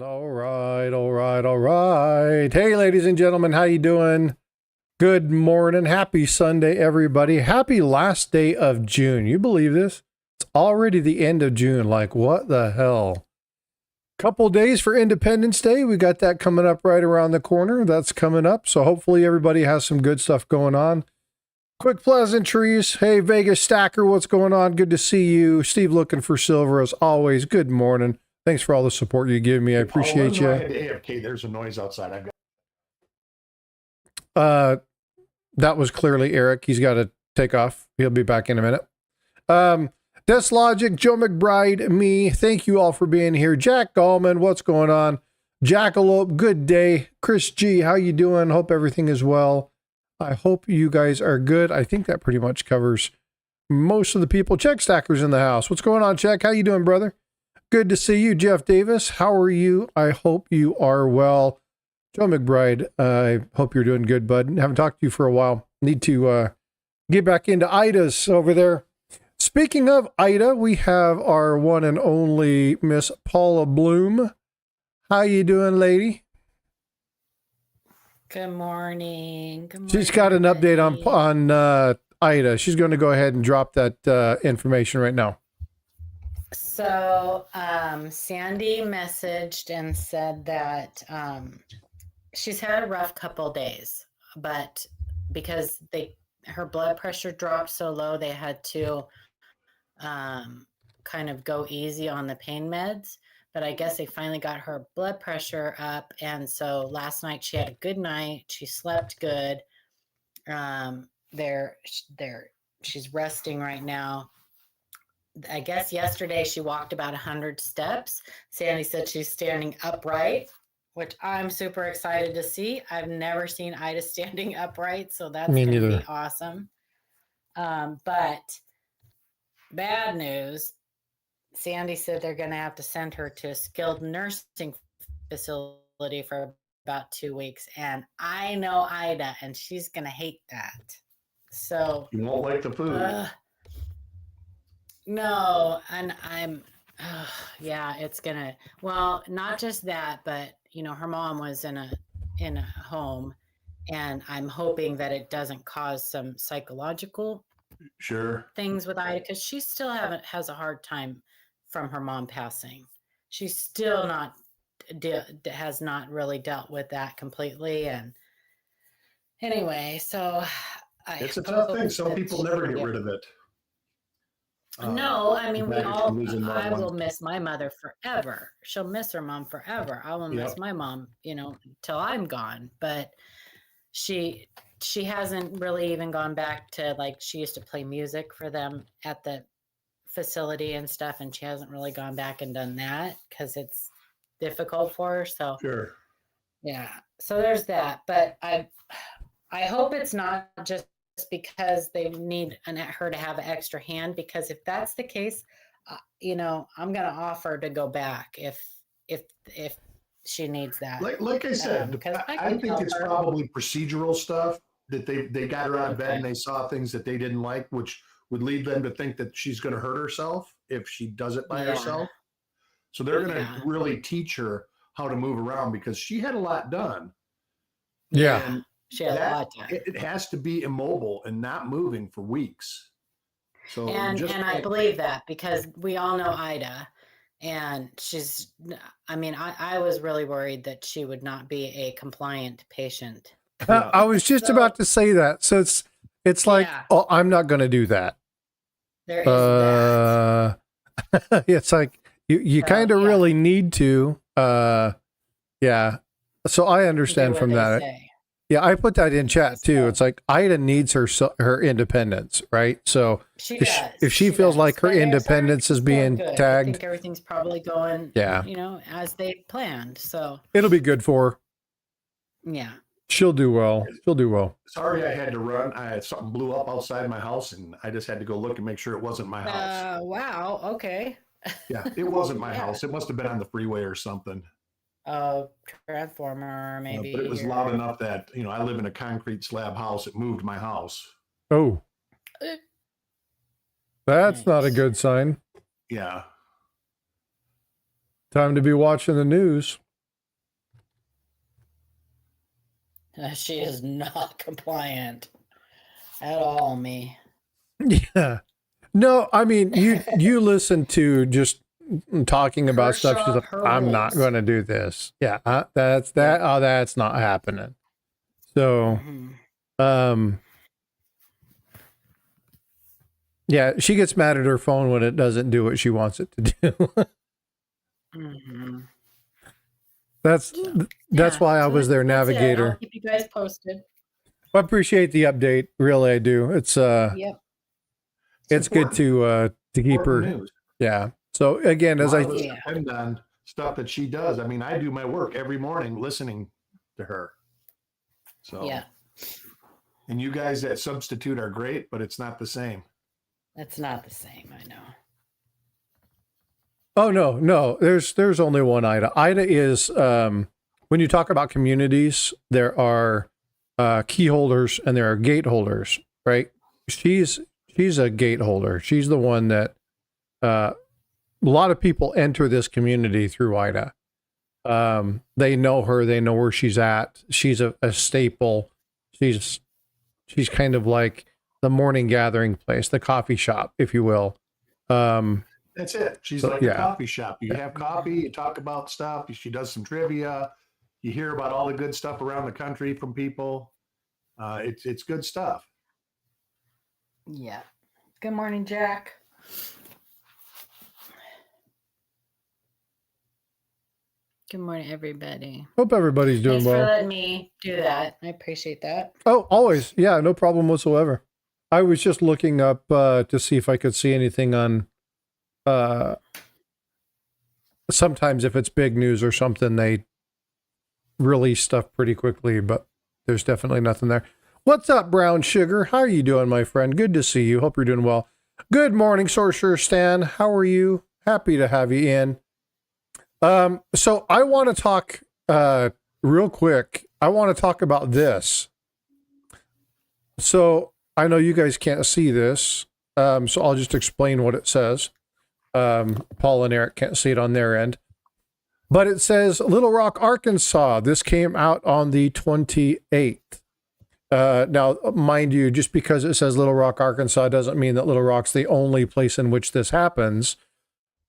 All right, all right, all right. Hey, ladies and gentlemen, how you doing? Good morning. Happy Sunday, everybody. Happy last day of June. You believe this? It's already the end of June. Like, what the hell? Couple days for Independence Day. We got that coming up right around the corner. That's coming up. So hopefully everybody has some good stuff going on. Quick pleasantries. Hey, Vegas Stacker, what's going on? Good to see you. Steve looking for silver as always. Good morning. Thanks for all the support you give me. I appreciate you. AFK, there's a noise outside. That was clearly Eric. He's got to take off. He'll be back in a minute. Logic, Joe McBride, me. Thank you all for being here. Jack Gallman, what's going on? Jackalope, good day. Chris G, how you doing? Hope everything is well. I hope you guys are good. I think that pretty much covers most of the people. Check Stacker's in the house. What's going on, Check? How you doing, brother? Good to see you, Jeff Davis. How are you? I hope you are well. Joe McBride, I hope you're doing good, bud. Haven't talked to you for a while. Need to get back into Ida's over there. Speaking of Ida, we have our one and only Miss Paula Bloom. How you doing, lady? Good morning. Good morning. She's got an update on Ida. She's going to go ahead and drop that information right now. So Sandy messaged and said that she's had a rough couple days, but because her blood pressure dropped so low, they had to kind of go easy on the pain meds. But I guess they finally got her blood pressure up, and so last night she had a good night. She slept good. She's resting right now. I guess yesterday she walked about 100 steps. Sandy said she's standing upright, which I'm super excited to see. I've never seen Ida standing upright, so that's going to be awesome. But bad news, Sandy said they're going to have to send her to a skilled nursing facility for about 2 weeks. And I know Ida, and she's going to hate that. So you won't like the food. No, and yeah, it's gonna, well, not just that, but her mom was in a home, and I'm hoping that it doesn't cause some psychological things with Ida, because she still has a hard time from her mom passing. She's still has not really dealt with that completely. And anyway, so it's a tough thing. Some people never get rid of it. No, I mean, I will miss my mother forever. She'll miss her mom forever. I will miss my mom, till I'm gone. But she hasn't really even gone back to, like, she used to play music for them at the facility and stuff, and she hasn't really gone back and done that because it's difficult for her. So yeah, so there's that. But I hope it's not just because they need her to have an extra hand, because if that's the case, I'm going to offer to go back if she needs that. Like I said, because I think it's probably procedural stuff that they got her out of bed and they saw things that they didn't like, which would lead them to think that she's going to hurt herself if she does it by herself. So they're going to really teach her how to move around, because she had a lot done. Yeah. And it has to be immobile and not moving for weeks. So and I believe that, because we all know Ida, and I was really worried that she would not be a compliant patient. I was just about to say that. So it's like, oh, I'm not going to do that. There is that. It's like you kind of really need to. Yeah. So I understand from that. Yeah, I put that in chat too. It's like Ida needs her independence, right? So if she feels like her independence is being tagged, I think everything's probably going, as they planned. So it'll be good for her. Yeah, she'll do well. She'll do well. Sorry, I had to run. Something blew up outside my house, and I just had to go look and make sure it wasn't my house. Wow. Okay. Yeah, it wasn't my house. It must have been on the freeway or something. Transformer, maybe. But it was loud enough that, I live in a concrete slab house. It moved my house. Oh. That's not a good sign. Yeah. Time to be watching the news. She is not compliant at all, me. Yeah. No, I mean, you listen to just talking about stuff. She's like, I'm not going to do this. Yeah, that's that. Oh, that's not happening. So, yeah, she gets mad at her phone when it doesn't do what she wants it to do. That's why I was their navigator. I'll keep you guys posted. I appreciate the update. Really, I do. It's it's good to keep her. News. Yeah. So again, as I depend on stuff that she does. I mean, I do my work every morning listening to her. So yeah. And you guys at Substitute are great, but it's not the same. It's not the same. I know. Oh no. There's only one Ida. Ida is when you talk about communities, there are key holders and there are gate holders, right? She's a gate holder. She's the one that a lot of people enter this community through Ida. They know her. They know where she's at. She's a staple. She's kind of like the morning gathering place, the coffee shop, if you will. That's it. She's like a coffee shop. You have coffee, you talk about stuff. She does some trivia. You hear about all the good stuff around the country from people. It's good stuff. Yeah. Good morning, Jack. Good morning, everybody. Hope everybody's doing well. Thanks for letting me do that. I appreciate that. Oh, always. Yeah, no problem whatsoever. I was just looking up to see if I could see anything on sometimes if it's big news or something, they release stuff pretty quickly, but there's definitely nothing there. What's up, Brown Sugar? How are you doing, my friend? Good to see you. Hope you're doing well. Good morning, Sorcerer Stan. How are you? Happy to have you in. So I want to talk real quick. I want to talk about this. So I know you guys can't see this, so I'll just explain what it says. Paul and Eric can't see it on their end. But it says Little Rock, Arkansas. This came out on the 28th. Now, mind you, just because it says Little Rock, Arkansas doesn't mean that Little Rock's the only place in which this happens.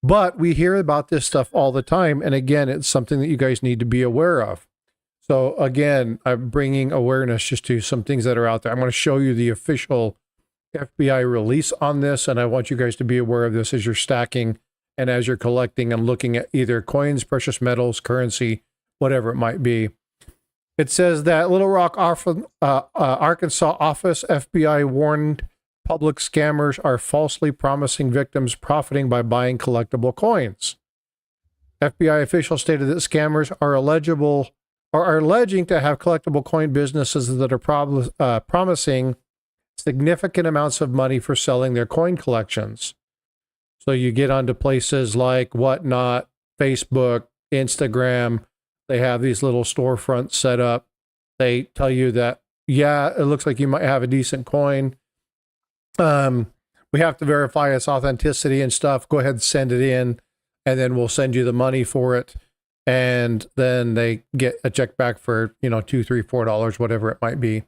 But we hear about this stuff all the time. And again, it's something that you guys need to be aware of. So again, I'm bringing awareness just to some things that are out there. I'm going to show you the official FBI release on this. And I want you guys to be aware of this as you're stacking and as you're collecting and looking at either coins, precious metals, currency, whatever it might be. It says that Little Rock, Arkansas office FBI warned public scammers are falsely promising victims profiting by buying collectible coins. FBI officials stated that scammers are alleging to have collectible coin businesses that are promising significant amounts of money for selling their coin collections. So you get onto places like Whatnot, Facebook, Instagram. They have these little storefronts set up. They tell you that, yeah, it looks like you might have a decent coin. We have to verify its authenticity and stuff. Go ahead and send it in, and then we'll send you the money for it. And then they get a check back for, $2, $3, $4, whatever it might be,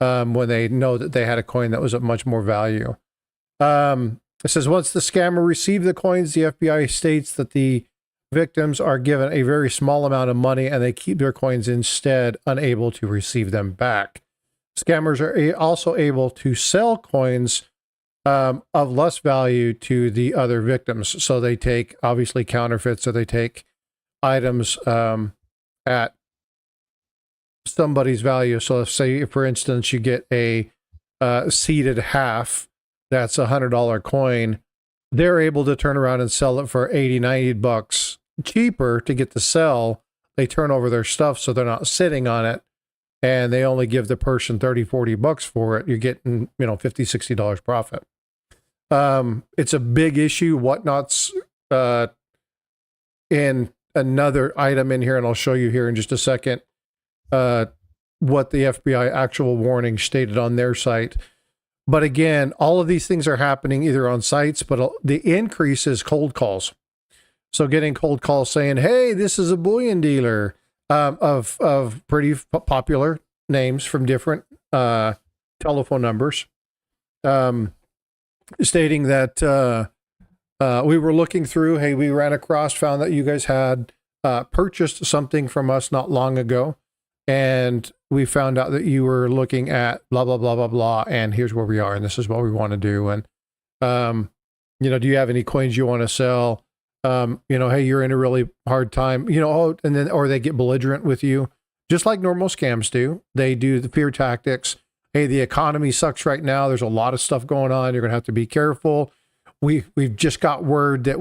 when they know that they had a coin that was of much more value. It says once the scammer received the coins, the FBI states that the victims are given a very small amount of money and they keep their coins instead, unable to receive them back. Scammers are also able to sell coins of less value to the other victims. So they take, obviously, counterfeits, so they take items at somebody's value. So let's say, for instance, you get a seeded half, that's $100 coin. They're able to turn around and sell it for $80, $90 cheaper to get the sell. They turn over their stuff so they're not sitting on it, and they only give the person $30, $40 for it. You're getting, $50, $60 profit. It's a big issue. Whatnot's in another item in here, and I'll show you here in just a second what the FBI actual warning stated on their site. But again, all of these things are happening either on sites, but the increase is cold calls. So getting cold calls saying, hey, this is a bullion dealer, of pretty popular names from different telephone numbers, stating that we were looking through, hey, we ran across, found that you guys had purchased something from us not long ago, and we found out that you were looking at blah, blah, blah, blah, blah, and here's where we are, and this is what we want to do, and, do you have any coins you want to sell? Hey, you're in a really hard time, or they get belligerent with you, just like normal scams do. They do the fear tactics. Hey, the economy sucks right now. There's a lot of stuff going on. You're going to have to be careful. We've just got word that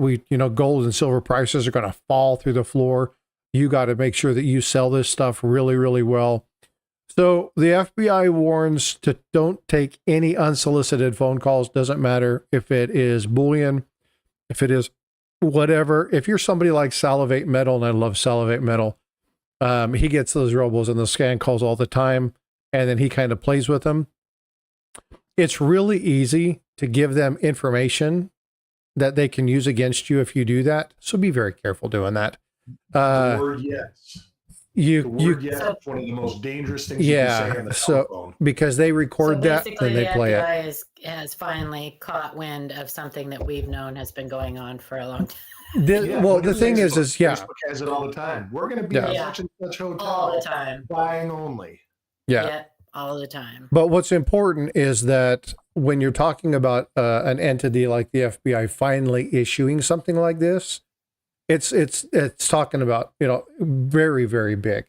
gold and silver prices are going to fall through the floor. You got to make sure that you sell this stuff really, really well. So the FBI warns to don't take any unsolicited phone calls. Doesn't matter if it is bullion, if it is whatever. If you're somebody like Salivate Metal, and I love Salivate Metal, he gets those robos and the scan calls all the time, and then he kind of plays with them. It's really easy to give them information that they can use against you if you do that. So be very careful doing that. The word yes. Yes, one of the most dangerous things you can say on the telephone. Because they record that and they play it. Has finally caught wind of something that we've known has been going on for a long time. The thing is, Facebook has it all the time. We're going to be at such and such hotel all the time, buying only. Yeah, all the time. But what's important is that when you're talking about an entity like the FBI finally issuing something like this, it's talking about, very, very big.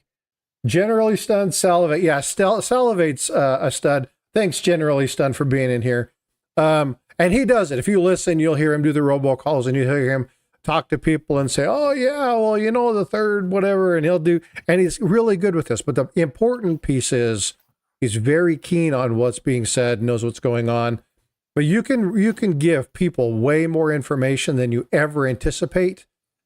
Generally Stunned, Salivate. Yeah, Salivate's a stud. Thanks, Generally Stunned, for being in here. And he does it. If you listen, you'll hear him do the robocalls, and you hear him talk to people and say, oh, yeah, well, the third, whatever, and he's really good with this. But the important piece is he's very keen on what's being said, knows what's going on. But you can give people way more information than you ever anticipate.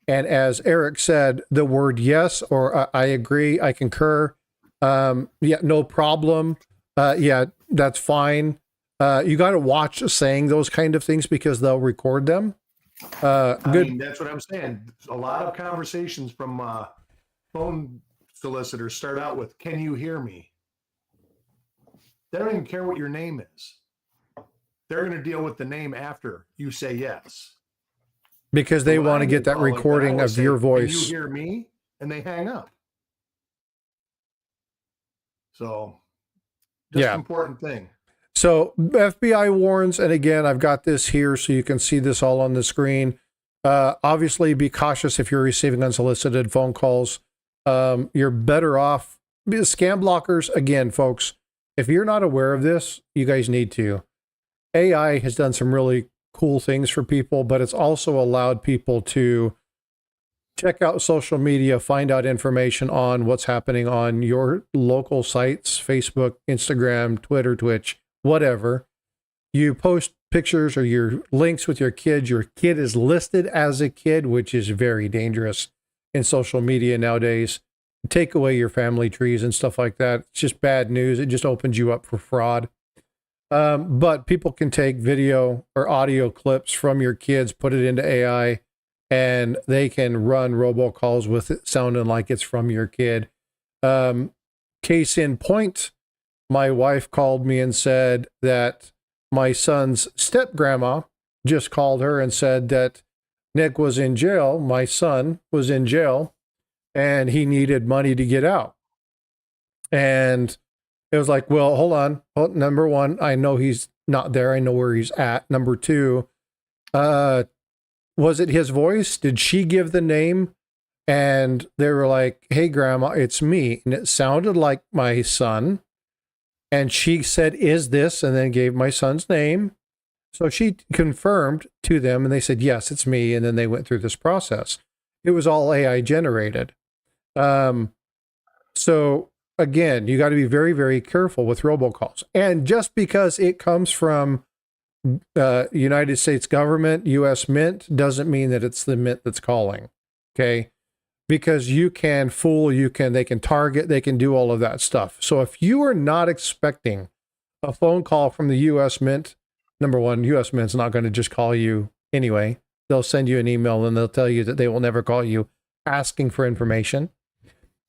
And as Eric said, the word yes, or I agree, I concur, no problem, that's fine. You got to watch saying those kind of things because they'll record them. That's what I'm saying. A lot of conversations from phone solicitors start out with, can you hear me? They don't even care what your name is. They're going to deal with the name after you say yes. Because they want to get that recording of your voice. Can you hear me? And they hang up. So, important thing. So, FBI warns, and again, I've got this here so you can see this all on the screen. Obviously, be cautious if you're receiving unsolicited phone calls. You're better off. Scam blockers, again, folks, if you're not aware of this, you guys need to. AI has done some really cool things for people, but it's also allowed people to check out social media, find out information on what's happening on your local sites, Facebook, Instagram, Twitter, Twitch, whatever. You post pictures or your links with your kid is listed as a kid, which is very dangerous in social media nowadays. Take away your family trees and stuff like that. It's just bad news. It just opens you up for fraud. But people can take video or audio clips from your kids, put it into AI, and they can run robocalls with it sounding like it's from your kid. Case in point, my wife called me and said that my son's step-grandma just called her and said that Nick was in jail, my son was in jail, and he needed money to get out. And it was like, well, hold on. Well, number one, I know he's not there. I know where he's at. Number two, was it his voice? Did she give the name? And they were like, hey, Grandma, it's me. And it sounded like my son. And she said, is this? And then gave my son's name. So she confirmed to them, and they said, yes, it's me. And then they went through this process. It was all AI generated. So again, you got to be very, very careful with robocalls. And just because it comes from United States government, U.S. Mint, doesn't mean that it's the Mint that's calling. Okay. Because you can fool, they can target, they can do all of that stuff. So if you are not expecting a phone call from the U.S. Mint, number one, U.S. Mint's not going to just call you anyway. They'll send you an email and they'll tell you that they will never call you asking for information.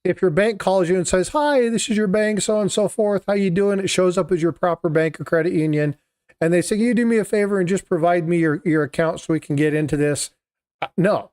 if your bank calls you and says, hi, this is your bank, so on and so forth, how you doing? It shows up as your proper bank or credit union. And they say, can you do me a favor and just provide me your account so we can get into this? No,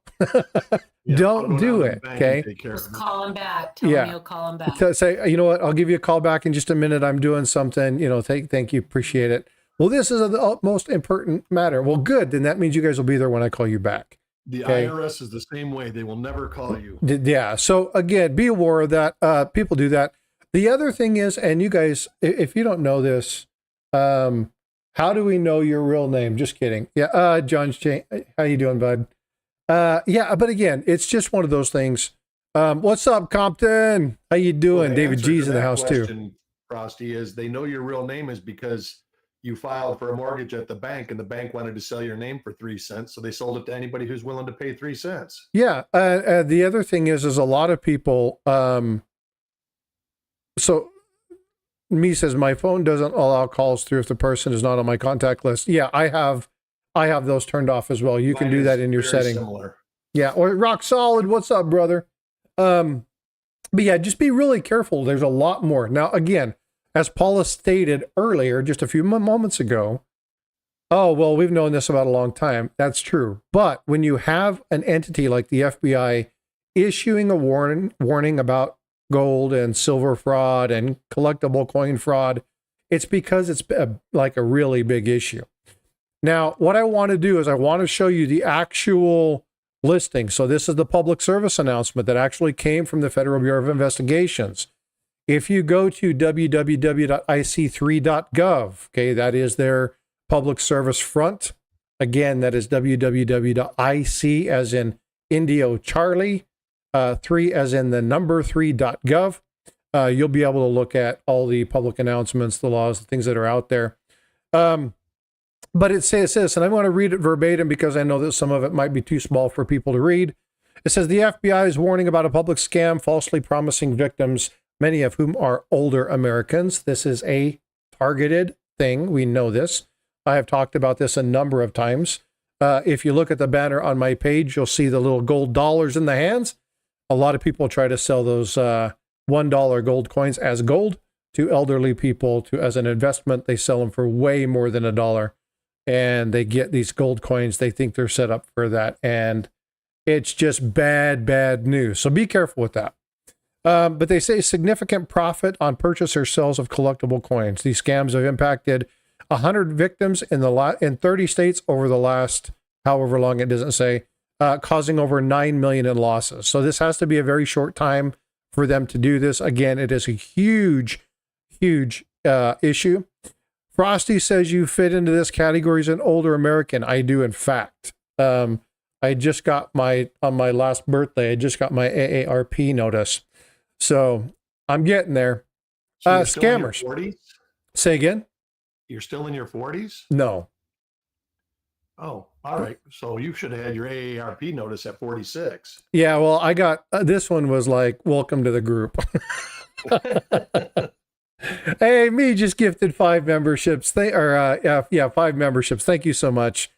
don't do it. Okay. Just call him back. Tell him you'll call him back. Say, you know what? I'll give you a call back in just a minute. I'm doing something, thank you. Appreciate it. Well, this is the most important matter. Well, good. Then that means you guys will be there when I call you back. The IRS is the same way. They will never call you. Yeah. So again, be aware of that. People do that. The other thing is, and you guys, if you don't know this, how do we know your real name? Just kidding. Yeah. John, how you doing, bud? Yeah. But again, it's just one of those things. What's up, Compton? How you doing? Well, David G's in the house too. Frosty, is they know your real name is because you filed for a mortgage at the bank and the bank wanted to sell your name for 3 cents. So they sold it to anybody who's willing to pay 3 cents. Yeah. The other thing is a lot of people, so me says my phone doesn't allow calls through if the person is not on my contact list. Yeah, I have those turned off as well. You can do that in your setting. Similar. Yeah. Or rock solid. What's up, brother? But yeah, just be really careful. There's a lot more. Now, again, as Paula stated earlier, just a few moments ago, oh, well, we've known this about a long time. That's true. But when you have an entity like the FBI issuing a warning about gold and silver fraud and collectible coin fraud, it's because it's like a really big issue. Now, what I want to do is I want to show you the actual listing. So this is the public service announcement that actually came from the Federal Bureau of Investigations. If you go to www.ic3.gov, okay, that is their public service front. Again, that is www.ic as in Indio Charlie, 3 as in the number 3.gov. You'll be able to look at all the public announcements, the laws, the things that are out there. But it says this, and I want to read it verbatim because I know that some of it might be too small for people to read. It says the FBI is warning about a public scam falsely promising victims, many of whom are older Americans. This is a targeted thing. We know this. I have talked about this a number of times. If you look at the banner on my page, you'll see the little gold dollars in the hands. A lot of people try to sell those $1 gold coins as gold to elderly people as an investment. They sell them for way more than $1. And they get these gold coins. They think they're set up for that. And it's just bad news. So be careful with that. But they say significant profit on purchase or sales of collectible coins. These scams have impacted 100 victims in 30 states over the last, however long it doesn't say, causing over 9 million in losses. So this has to be a very short time for them to do this. Again, it is a huge issue. Frosty says you fit into this category as an older American. I do, in fact. I just got on my last birthday, I just got my AARP notice. So I'm getting there. So Scammers. 40s? Say again? You're still in your 40s? No. Oh, all right. So you should have had your AARP notice at 46. Yeah, well, I got, this one was like, welcome to the group. Hey, me just gifted 5 memberships. 5 memberships. Thank you so much.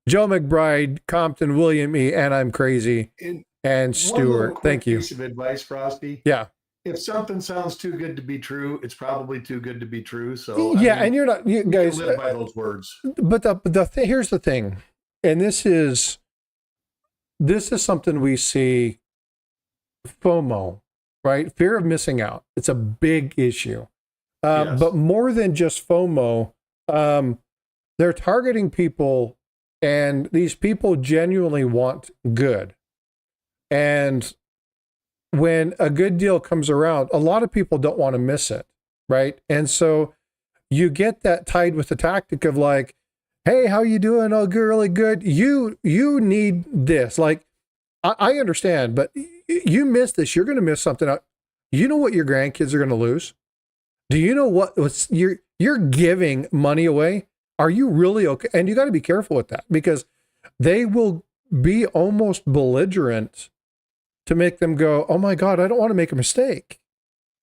Joe McBride, Compton, William E., and I'm crazy. And Stuart. Thank you. Piece of advice, Frosty. Yeah. If something sounds too good to be true, it's probably too good to be true. So yeah, and you're not, you guys live by those words. But here's the thing, and this is something we see. FOMO, right? Fear of missing out. It's a big issue. Yes. But more than just FOMO, they're targeting people, and these people genuinely want good. And when a good deal comes around, a lot of people don't want to miss it, right? And so you get that tied with the tactic of like, hey, how you doing? Oh, good, really good. You need this. Like, I understand, but you miss this, you're going to miss something out. You know what your grandkids are going to lose? Do you know what's you're giving money away? Are you really okay? And you got to be careful with that because they will be almost belligerent to make them go, oh my God, I don't want to make a mistake.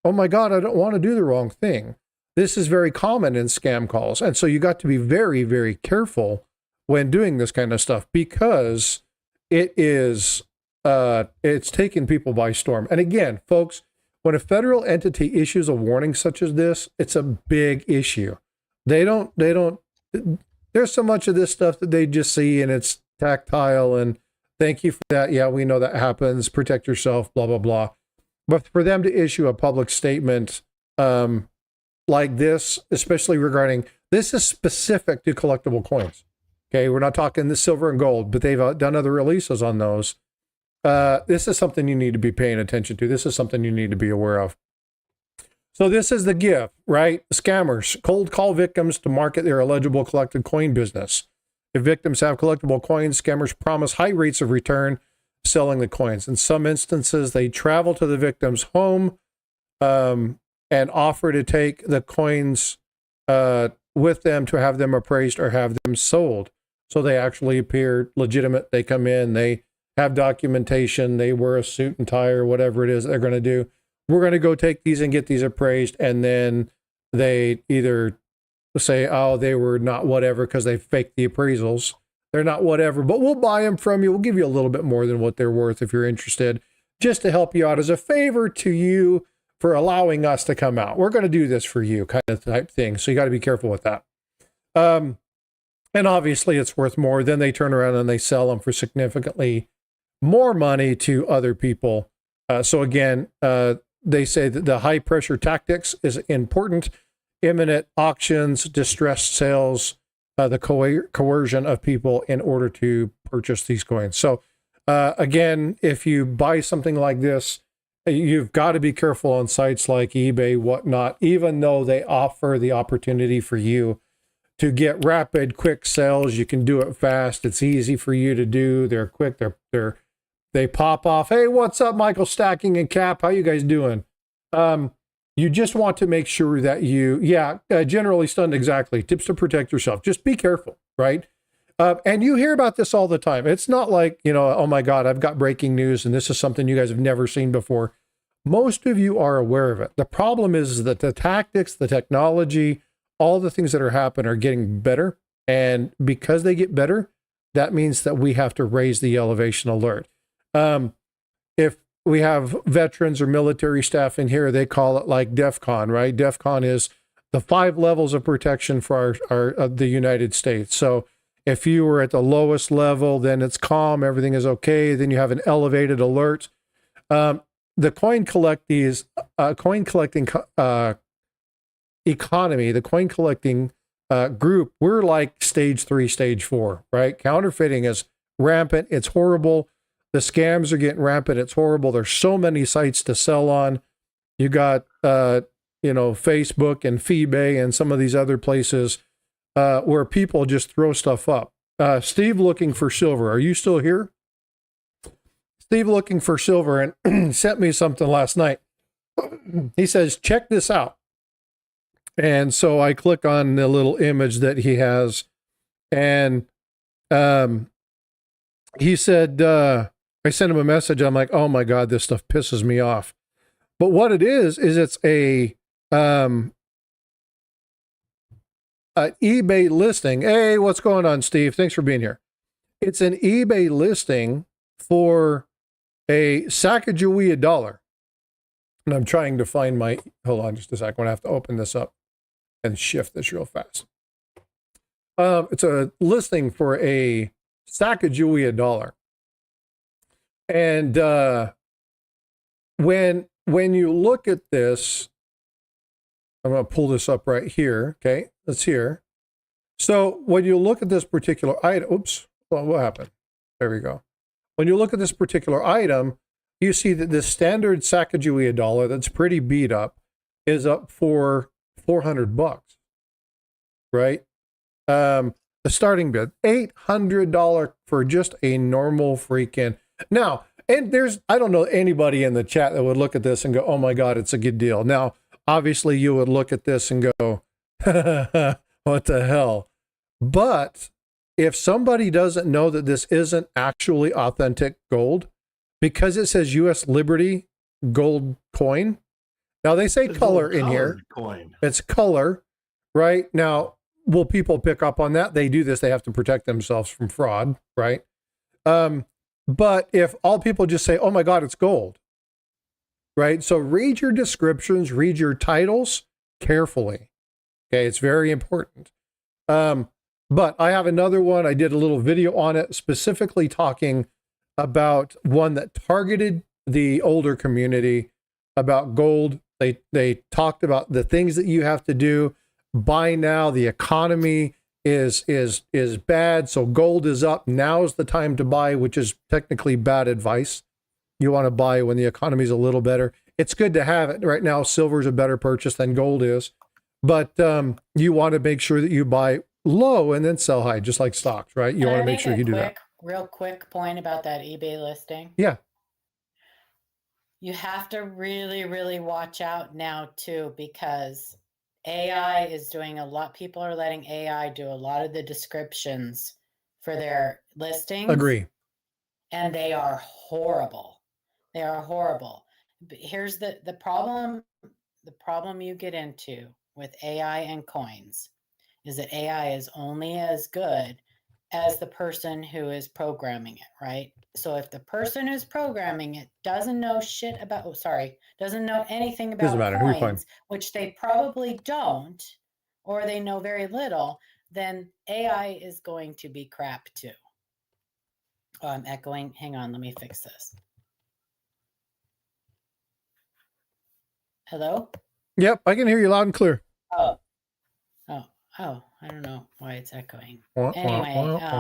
Oh my God, I don't want to do the wrong thing. This is very common in scam calls. And so you got to be very, very careful when doing this kind of stuff because it is, it's taking people by storm. And again, folks, when a federal entity issues a warning such as this, it's a big issue. There's so much of this stuff that they just see and it's tactile and thank you for that. Yeah, we know that happens. Protect yourself, blah, blah, blah. But for them to issue a public statement like this, especially regarding, this is specific to collectible coins. Okay, we're not talking the silver and gold, but they've done other releases on those. This is something you need to be paying attention to. This is something you need to be aware of. So this is the gift, right? Scammers cold call victims to market their eligible collected coin business. If victims have collectible coins, scammers promise high rates of return selling the coins. In some instances, they travel to the victim's home and offer to take the coins with them to have them appraised or have them sold. So they actually appear legitimate. They come in, they have documentation, they wear a suit and tie or whatever it is they're going to do. We're going to go take these and get these appraised. And then they either say, oh, they were not whatever because they faked the appraisals. They're not whatever, but we'll buy them from you. We'll give you a little bit more than what they're worth if you're interested, just to help you out as a favor to you for allowing us to come out. We're going to do this for you kind of type thing. So you got to be careful with that. And obviously it's worth more. Then they turn around and they sell them for significantly more money to other people. So again, they say that the high pressure tactics is important. Imminent auctions, distressed sales, the coercion of people in order to purchase these coins. So again, if you buy something like this, you've got to be careful on sites like eBay, whatnot, even though they offer the opportunity for you to get rapid, quick sales. You can do it fast. It's easy for you to do. They're quick. They pop off. Hey, what's up, Michael Stacking and Cap? How you guys doing? You just want to make sure that generally stunned, exactly. Tips to protect yourself. Just be careful, right? And you hear about this all the time. It's not like, oh my God, I've got breaking news and this is something you guys have never seen before. Most of you are aware of it. The problem is that the tactics, the technology, all the things that are happening are getting better. And because they get better, that means that we have to raise the elevation alert. If we have veterans or military staff in here, they call it like DEFCON, right? DEFCON is the 5 levels of protection for the United States. So if you were at the lowest level, then it's calm, everything is okay. Then you have an elevated alert. The coin collecting economy, the coin collecting group, we're like stage 3, stage 4, right? Counterfeiting is rampant. It's horrible. The scams are getting rampant. It's horrible. There's so many sites to sell on. You got, Facebook and Feebay and some of these other places where people just throw stuff up. Steve looking for silver. Are you still here? Steve looking for silver and sent me something last night. He says, check this out. And so I click on the little image that he has. And he said, I sent him a message. I'm like, oh my God, this stuff pisses me off. But what it is it's an eBay listing. Hey, what's going on, Steve? Thanks for being here. It's an eBay listing for a Sacagawea dollar. And I'm trying to find hold on just a second. I have to open this up and shift this real fast. It's a listing for a Sacagawea dollar. And when you look at this, I'm going to pull this up right here. Okay, that's here. So when you look at this particular item, oops, well, what happened? There we go. When you look at this particular item, you see that this standard Sacagawea dollar that's pretty beat up is up for $400, right? The starting bid, $800 for just a normal freaking. Now, and I don't know anybody in the chat that would look at this and go, oh my God, it's a good deal. Now, obviously you would look at this and go, what the hell? But if somebody doesn't know that this isn't actually authentic gold, because it says U.S. Liberty gold coin. Now they say color in here. Coin. It's color, right? Now, will people pick up on that? They do this. They have to protect themselves from fraud, right? But if all people just say, oh my God, it's gold, right? So read your descriptions, read your titles carefully. Okay, it's very important. But I have another one. I did a little video on it, specifically talking about one that targeted the older community about gold. They talked about the things that you have to do. Buy now. The economy is bad, so gold is up. Now's the time to buy, which is technically bad advice. You want to buy when the economy is a little better. It's good to have it right now. Silver is a better purchase than gold is, but you want to make sure that you buy low and then sell high, just like stocks, right? You want to make sure you do that. Real quick point about that eBay listing. Yeah. You have to really, really watch out now too, because AI is doing a lot. People are letting AI do a lot of the descriptions for their listings. Agree. And they are horrible. They are horrible. But here's the problem. The problem you get into with AI and coins is that AI is only as good as the person who is programming it, right? So if the person who's programming it doesn't know shit about, doesn't know anything about coins, which they probably don't, or they know very little, then AI is going to be crap too. Oh, I'm echoing. Hang on, let me fix this. Hello? Yep, I can hear you loud and clear. Oh, I don't know why it's echoing. Anyway,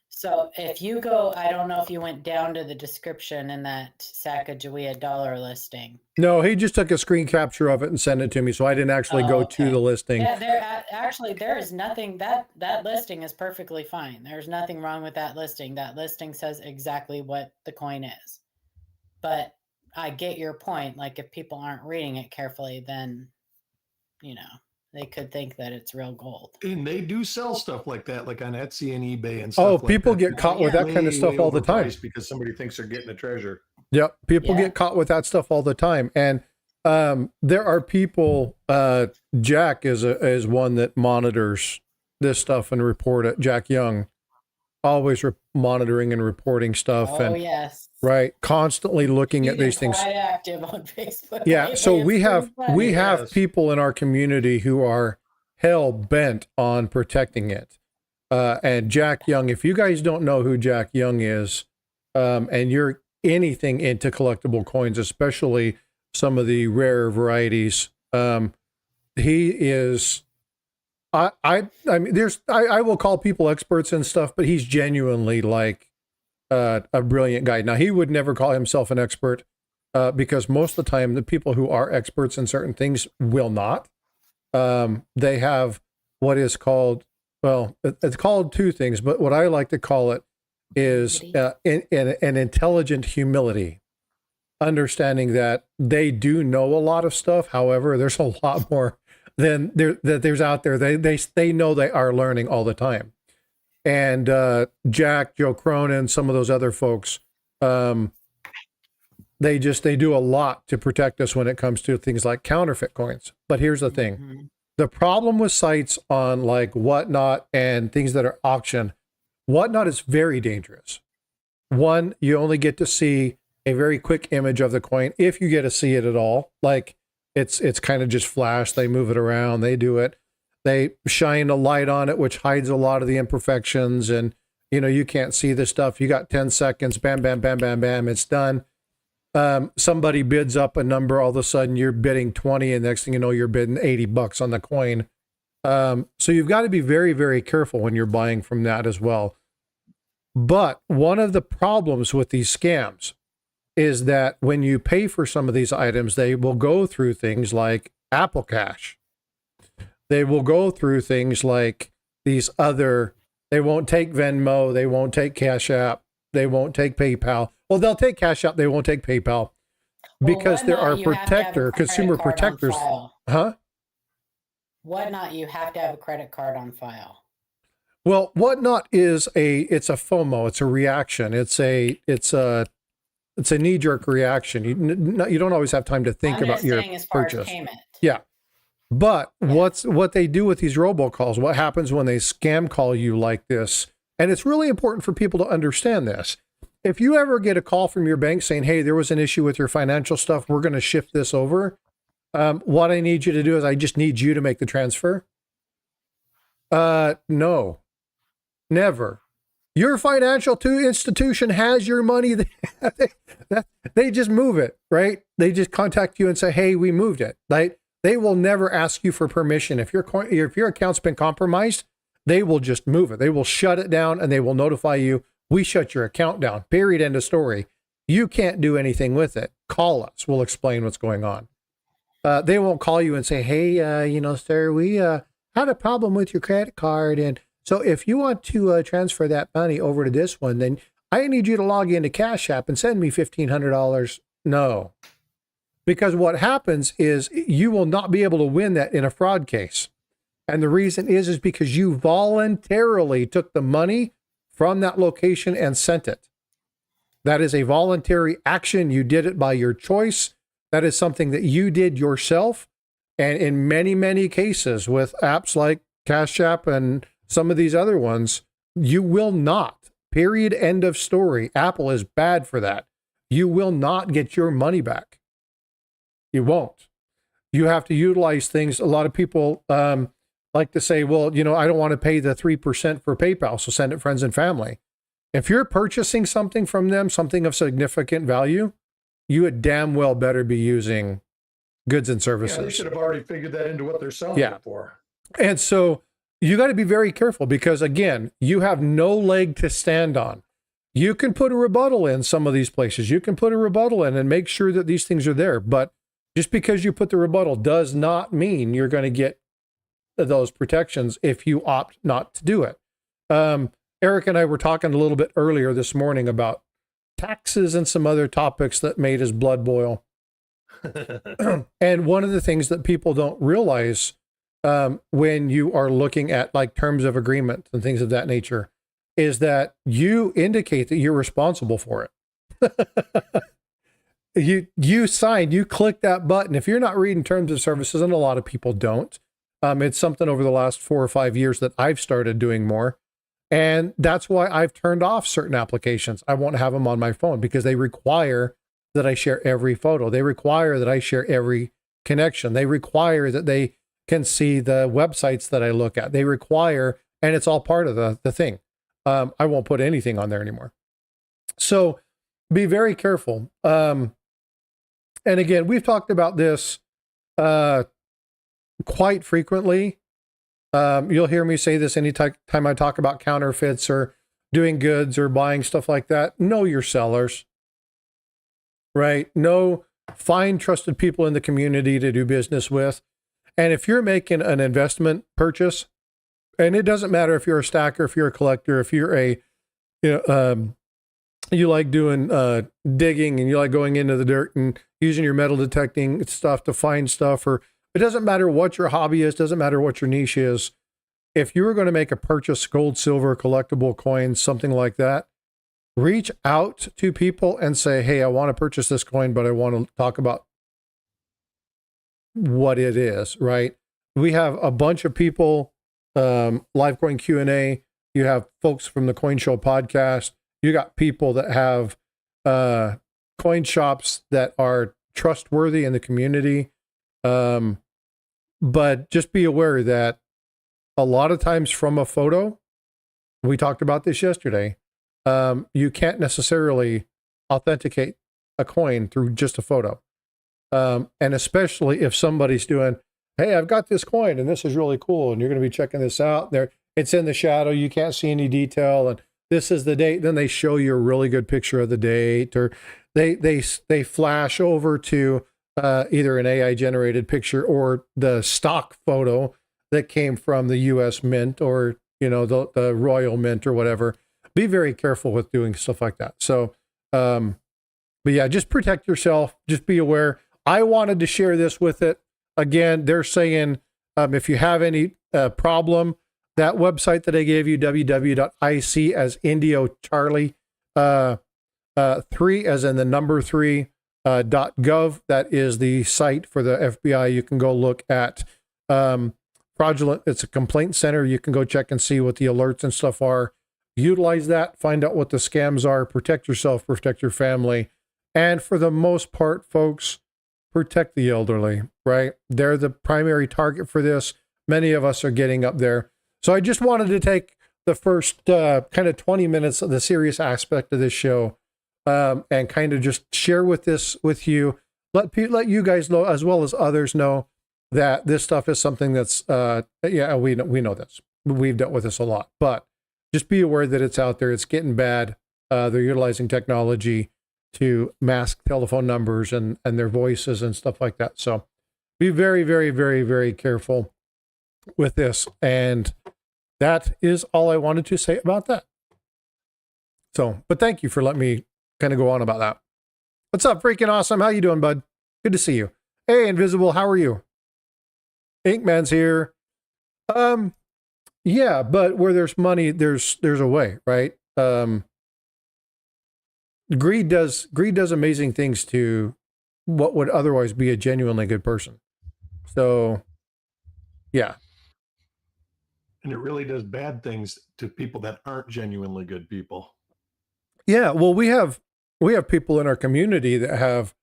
so if you go, I don't know if you went down to the description in that Sacagawea dollar listing. No, he just took a screen capture of it and sent it to me, so I didn't actually go to the listing. Yeah, there is nothing, that listing is perfectly fine. There's nothing wrong with that listing. That listing says exactly what the coin is. But I get your point. Like, if people aren't reading it carefully, then, they could think that it's real gold. And they do sell stuff like that, like on Etsy and eBay and stuff. Oh, people get caught with that kind of stuff all the time because somebody thinks they're getting a treasure. Yep, people get caught with that stuff all the time, and there are people. Jack is one that monitors this stuff and report it. Jack Young, always monitoring and reporting stuff. Oh, and yes. Right, constantly looking at these things. Quite active on Facebook. Yeah, so we have people in our community who are hell bent on protecting it. And Jack Young, if you guys don't know who Jack Young is, and you're anything into collectible coins, especially some of the rare varieties, he is. I mean, I will call people experts and stuff, but he's genuinely like a brilliant guy. Now, he would never call himself an expert because most of the time the people who are experts in certain things will not. They have what is called, well, it's called two things, but what I like to call it is an intelligent humility, understanding that they do know a lot of stuff. However, there's a lot more than there's out there. They know they are learning all the time. And Jack, Joe Cronin, some of those other folks, they do a lot to protect us when it comes to things like counterfeit coins. But here's the thing. Mm-hmm. The problem with sites on like Whatnot and things that are auction, Whatnot is very dangerous. One, you only get to see a very quick image of the coin, if you get to see it at all. Like it's kind of just flash. They move it around. They do it. They shine a light on it, which hides a lot of the imperfections. And, you can't see this stuff. You got 10 seconds, bam, bam, bam, bam, bam. It's done. Somebody bids up a number. All of a sudden you're bidding 20. And next thing you know, you're bidding $80 on the coin. So you've got to be very, very careful when you're buying from that as well. But one of the problems with these scams is that when you pay for some of these items, they will go through things like Apple Cash. They will go through things like these other, they won't take Venmo, they won't take Cash App, they won't take PayPal. Well, they'll take Cash App, they won't take PayPal because there are consumer protectors. Huh? Whatnot, you have to have a credit card on file. Well, Whatnot is it's a FOMO, it's a reaction. It's a knee-jerk reaction. You don't always have time to think about your purchase. Yeah. But what they do with these robocalls, what happens when they scam call you like this, and it's really important for people to understand this, if you ever get a call from your bank saying, hey, there was an issue with your financial stuff, we're going to shift this over. What I need you to do is I just need you to make the transfer. No, never. Your financial institution has your money. They just move it, right? They just contact you and say, hey, we moved it. Right? They will never ask you for permission. If your account's been compromised, they will just move it. They will shut it down and they will notify you, we shut your account down, period, end of story. You can't do anything with it. Call us. We'll explain what's going on. They won't call you and say, hey, sir, we had a problem with your credit card. And so if you want to transfer that money over to this one, then I need you to log into Cash App and send me $1,500. No, because what happens is you will not be able to win that in a fraud case. And the reason is because you voluntarily took the money from that location and sent it. That is a voluntary action. You did it by your choice. That is something that you did yourself. And in many, many cases with apps like Cash App and some of these other ones, you will not, period, end of story. Apple is bad for that. You will not get your money back. You won't. You have to utilize things. A lot of people like to say, well, I don't want to pay the 3% for PayPal, so send it friends and family. If you're purchasing something from them, something of significant value, you would damn well better be using goods and services. Yeah, they should have already figured that into what they're selling it for. And so you got to be very careful because, again, you have no leg to stand on. You can put a rebuttal in some of these places. You can put a rebuttal in and make sure that these things are there. But just because you put the rebuttal does not mean you're going to get those protections if you opt not to do it. Eric and I were talking a little bit earlier this morning about taxes and some other topics that made his blood boil. And one of the things that people don't realize when you are looking at like terms of agreement and things of that nature is that you indicate that you're responsible for it. You signed, you click that button. If you're not reading terms of services, and a lot of people don't, it's something over the last 4 or 5 years that I've started doing more. And that's why I've turned off certain applications. I won't have them on my phone because they require that I share every photo. They require that I share every connection. They require that they can see the websites that I look at. They require, and it's all part of the thing. I won't put anything on there anymore. So be very careful. And again, we've talked about this quite frequently. You'll hear me say this anytime I talk about counterfeits or doing goods or buying stuff like that. Know your sellers, right? Find trusted people in the community to do business with. And if you're making an investment purchase, and it doesn't matter if you're a stacker, if you're a collector, if you're you like doing digging and you like going into the dirt and using your metal detecting stuff to find stuff, or it doesn't matter what your hobby is, doesn't matter what your niche is. If you were going to make a purchase, gold, silver, collectible coins, something like that, reach out to people and say, hey, I want to purchase this coin, but I want to talk about what it is, right? We have a bunch of people, live coin Q&A. You have folks from the Coin Show podcast. You got people that have coin shops that are trustworthy in the community. But just be aware that a lot of times from a photo, we talked about this yesterday, you can't necessarily authenticate a coin through just a photo. And especially if somebody's doing, hey, I've got this coin and this is really cool. And you're going to be checking this out there. It's in the shadow. You can't see any detail. And this is the date. Then they show you a really good picture of the date, or they flash over to either an AI generated picture or the stock photo that came from the US Mint or, the Royal Mint or whatever. Be very careful with doing stuff like that. So, but yeah, just protect yourself. Just be aware. I wanted to share this with it. Again, they're saying, if you have any problem, that website that I gave you, www.ic as Indio Charlie, 3 as in the number 3, .gov. That is the site for the FBI. You can go look at fraudulent. It's a complaint center. You can go check and see what the alerts and stuff are. utilize that, find out what the scams are, protect yourself, protect your family. And for the most part, folks, protect the elderly, right? They're the primary target for this. Many of us are getting up there. So I just wanted to take the first kind of 20 minutes of the serious aspect of this show and kind of just share with you, let you guys know, as well as others know, that this stuff is something that's, we know this. We've dealt with this a lot, but just be aware that it's out there. It's getting bad. They're utilizing technology to mask telephone numbers and their voices and stuff like that. So be very, very, very, very careful with this. And that is all I wanted to say about that. So, but thank you for letting me kind of go on about that. What's up, freaking awesome? How you doing, bud? Good to see you. Hey, Invisible, how are you? Inkman's here. Yeah, but where there's money, there's a way, right? Greed does amazing things to what would otherwise be a genuinely good person. So, yeah. And it really does bad things to people that aren't genuinely good people. Yeah, well, we have people in our community that have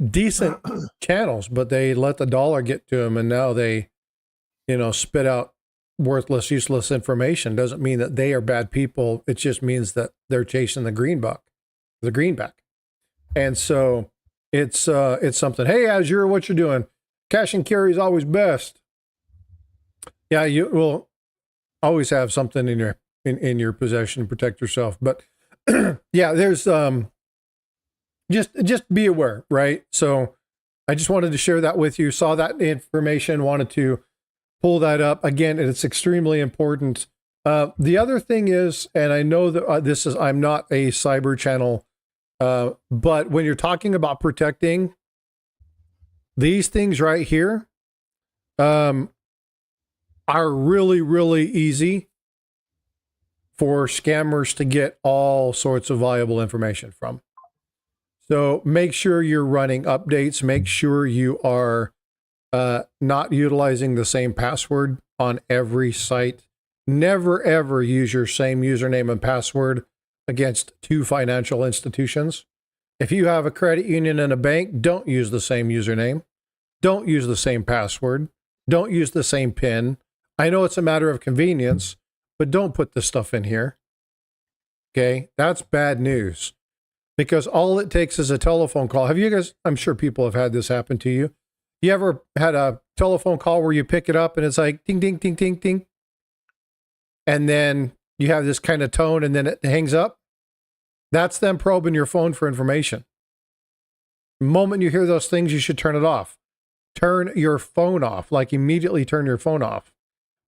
decent channels, but they let the dollar get to them, and now they, spit out worthless, useless information. Doesn't mean that they are bad people. It just means that they're chasing the greenback. And so it's something. Hey, Azure, what you doing? Cash and carry is always best. Yeah, you will always have something in your possession to protect yourself. But yeah, there's just be aware, right? So I just wanted to share that with you. Saw that information, wanted to pull that up. Again, it's extremely important. The other thing is, and I know that I'm not a cyber channel, but when you're talking about protecting these things right here, are really, really easy for scammers to get all sorts of valuable information from. So make sure you're running updates. Make sure you are not utilizing the same password on every site. Never, ever use your same username and password against two financial institutions. If you have a credit union and a bank, don't use the same username. Don't use the same password. Don't use the same PIN. I know it's a matter of convenience, but don't put this stuff in here. Okay, that's bad news, because all it takes is a telephone call. Have you guys, I'm sure people have had this happen to you. You ever had a telephone call where you pick it up and it's like ding, ding, ding, ding, ding. And then you have this kind of tone and then it hangs up? That's them probing your phone for information. The moment you hear those things, you should turn it off. Turn your phone off, like immediately turn your phone off,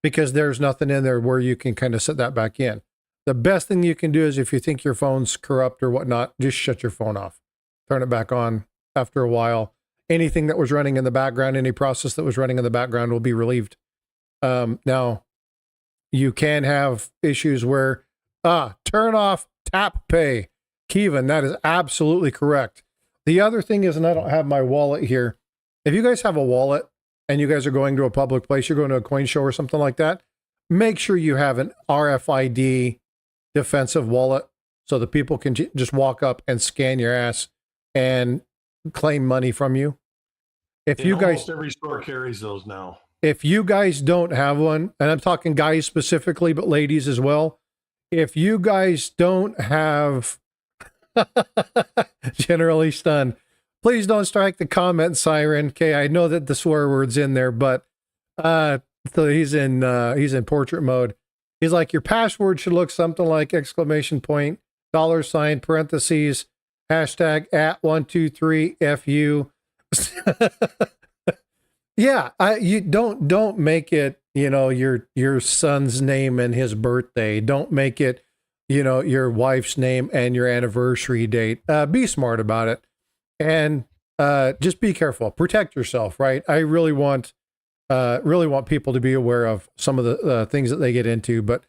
because there's nothing in there where you can kind of set that back in. The best thing you can do is, if you think your phone's corrupt or whatnot, just shut your phone off. Turn it back on after a while. Anything that was running in the background, any process that was running in the background will be relieved. Now, you can have issues where, turn off tap pay. Kevin, that is absolutely correct. The other thing is, and I don't have my wallet here, if you guys have a wallet and you guys are going to a public place, you're going to a coin show or something like that, make sure you have an RFID defensive wallet so that people can just walk up and scan your ass and claim money from you. If you guys, almost every store carries those now. If you guys don't have one, and I'm talking guys specifically, but ladies as well, if you guys don't have, generally stunned, please don't strike the comment siren. Okay, I know that the swear word's in there, but so he's in portrait mode. He's like, your password should look something like exclamation point, $, parentheses, hashtag @123FU. Yeah, you don't make it, your son's name and his birthday. Don't make it, your wife's name and your anniversary date. Be smart about it, and just be careful. Protect yourself, right? I really want people to be aware of some of the things that they get into. But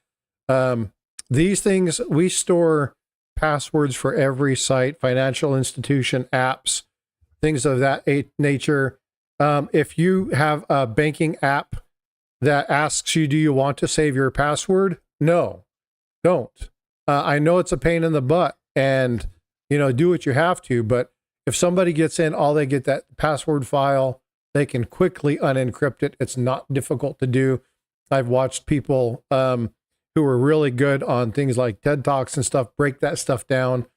these things, we store passwords for every site, financial institution, apps, things of that nature. If you have a banking app that asks you, do you want to save your password? No, don't. I know it's a pain in the butt, and do what you have to. But if somebody gets in, all they get that password file, they can quickly unencrypt it. It's not difficult to do. I've watched people who are really good on things like TED Talks and stuff break that stuff down.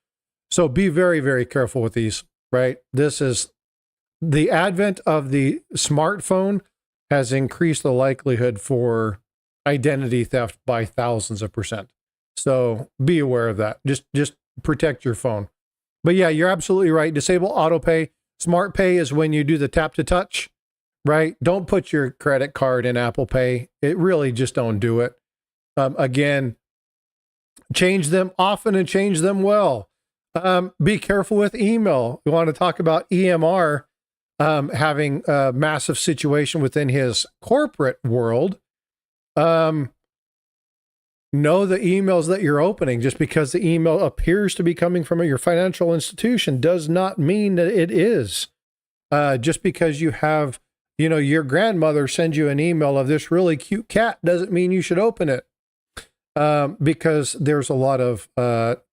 So be very, very careful with these, right? This is the advent of the smartphone has increased the likelihood for identity theft by thousands of %. So be aware of that. Just protect your phone. But yeah, you're absolutely right. Disable auto pay. Smart pay is when you do the tap to touch, right? Don't put your credit card in Apple Pay. It really just don't do it. Again, change them often and change them well. Be careful with email. We want to talk about EMR having a massive situation within his corporate world. Know the emails that you're opening. Just because the email appears to be coming from your financial institution does not mean that it is. Just because you have, your grandmother sends you an email of this really cute cat doesn't mean you should open it. Because there's a lot of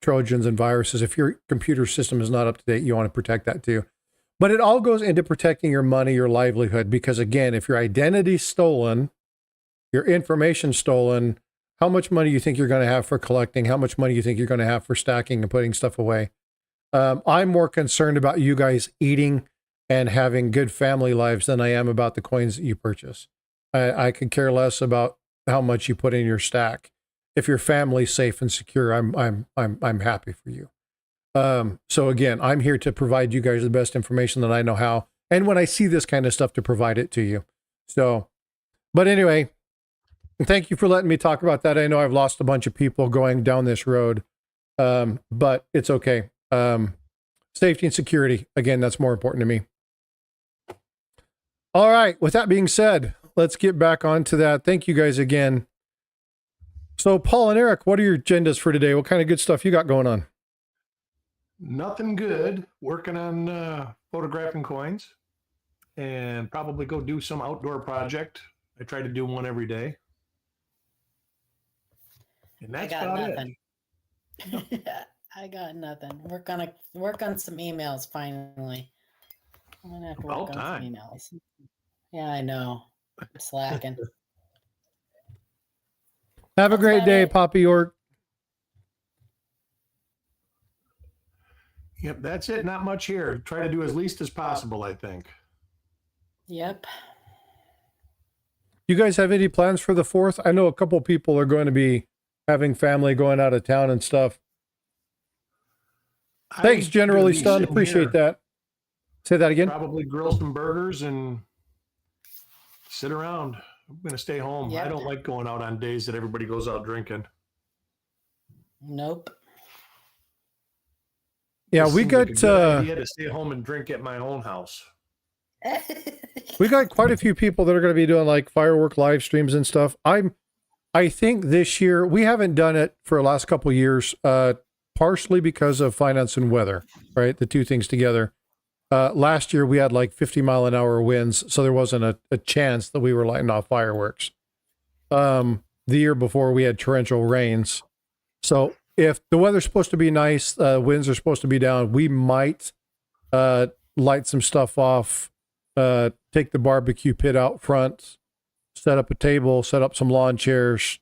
Trojans and viruses. If your computer system is not up to date, you want to protect that too. But it all goes into protecting your money, your livelihood, because again, if your identity's stolen, your information stolen, how much money you think you're going to have for collecting, how much money you think you're going to have for stacking and putting stuff away. I'm more concerned about you guys eating and having good family lives than I am about the coins that you purchase. I could care less about how much you put in your stack. If your family's safe and secure, I'm happy for you. So again, I'm here to provide you guys the best information that I know how, and when I see this kind of stuff, to provide it to you. So, but anyway, thank you for letting me talk about that. I know I've lost a bunch of people going down this road, but it's okay. Safety and security, again, that's more important to me. All right. With that being said, let's get back onto that. Thank you guys again. So Paul and Eric, what are your agendas for today? What kind of good stuff you got going on? Nothing good. Working on photographing coins, and probably go do some outdoor project. I try to do one every day. And that's about nothing. It. I got nothing. Work on some emails finally. I'm gonna have to work on some emails. Yeah, I know. I'm slacking. Have a great day, Poppy York. Yep, that's it. Not much here. Try to do as least as possible, I think. Yep. You guys have any plans for the 4th? I know a couple people are going to be having family going out of town and stuff. Thanks, Generally Stunned. Appreciate that. Say that again. Probably grill some burgers and sit around. I'm going to stay home. Yep. I don't like going out on days that everybody goes out drinking. Nope. Yeah, we got like a good idea to stay home and drink at my own house. We got quite a few people that are going to be doing like firework live streams and stuff. I think this year we haven't done it for the last couple of years, partially because of finance and weather, right? The two things together. Last year we had like 50-mile-an-hour winds, so there wasn't a chance that we were lighting off fireworks. The year before we had torrential rains. So if the weather's supposed to be nice, winds are supposed to be down, we might light some stuff off, take the barbecue pit out front, set up a table, set up some lawn chairs,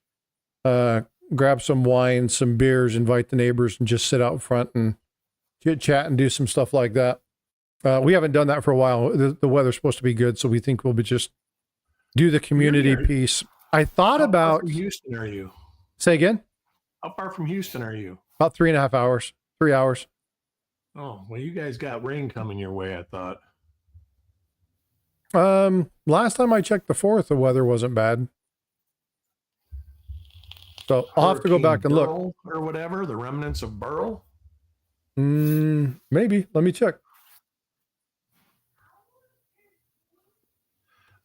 grab some wine, some beers, invite the neighbors, and just sit out front and chit chat and do some stuff like that. We haven't done that for a while. The weather's supposed to be good, so we think we'll just do the community piece. I thought about... How far from Houston are you? Say again? How far from Houston are you? About 3.5 hours. 3 hours. Oh, well, you guys got rain coming your way, I thought. Last time I checked the 4th, the weather wasn't bad. So I'll have to go back and look. Or whatever, the remnants of Burl? Maybe. Let me check.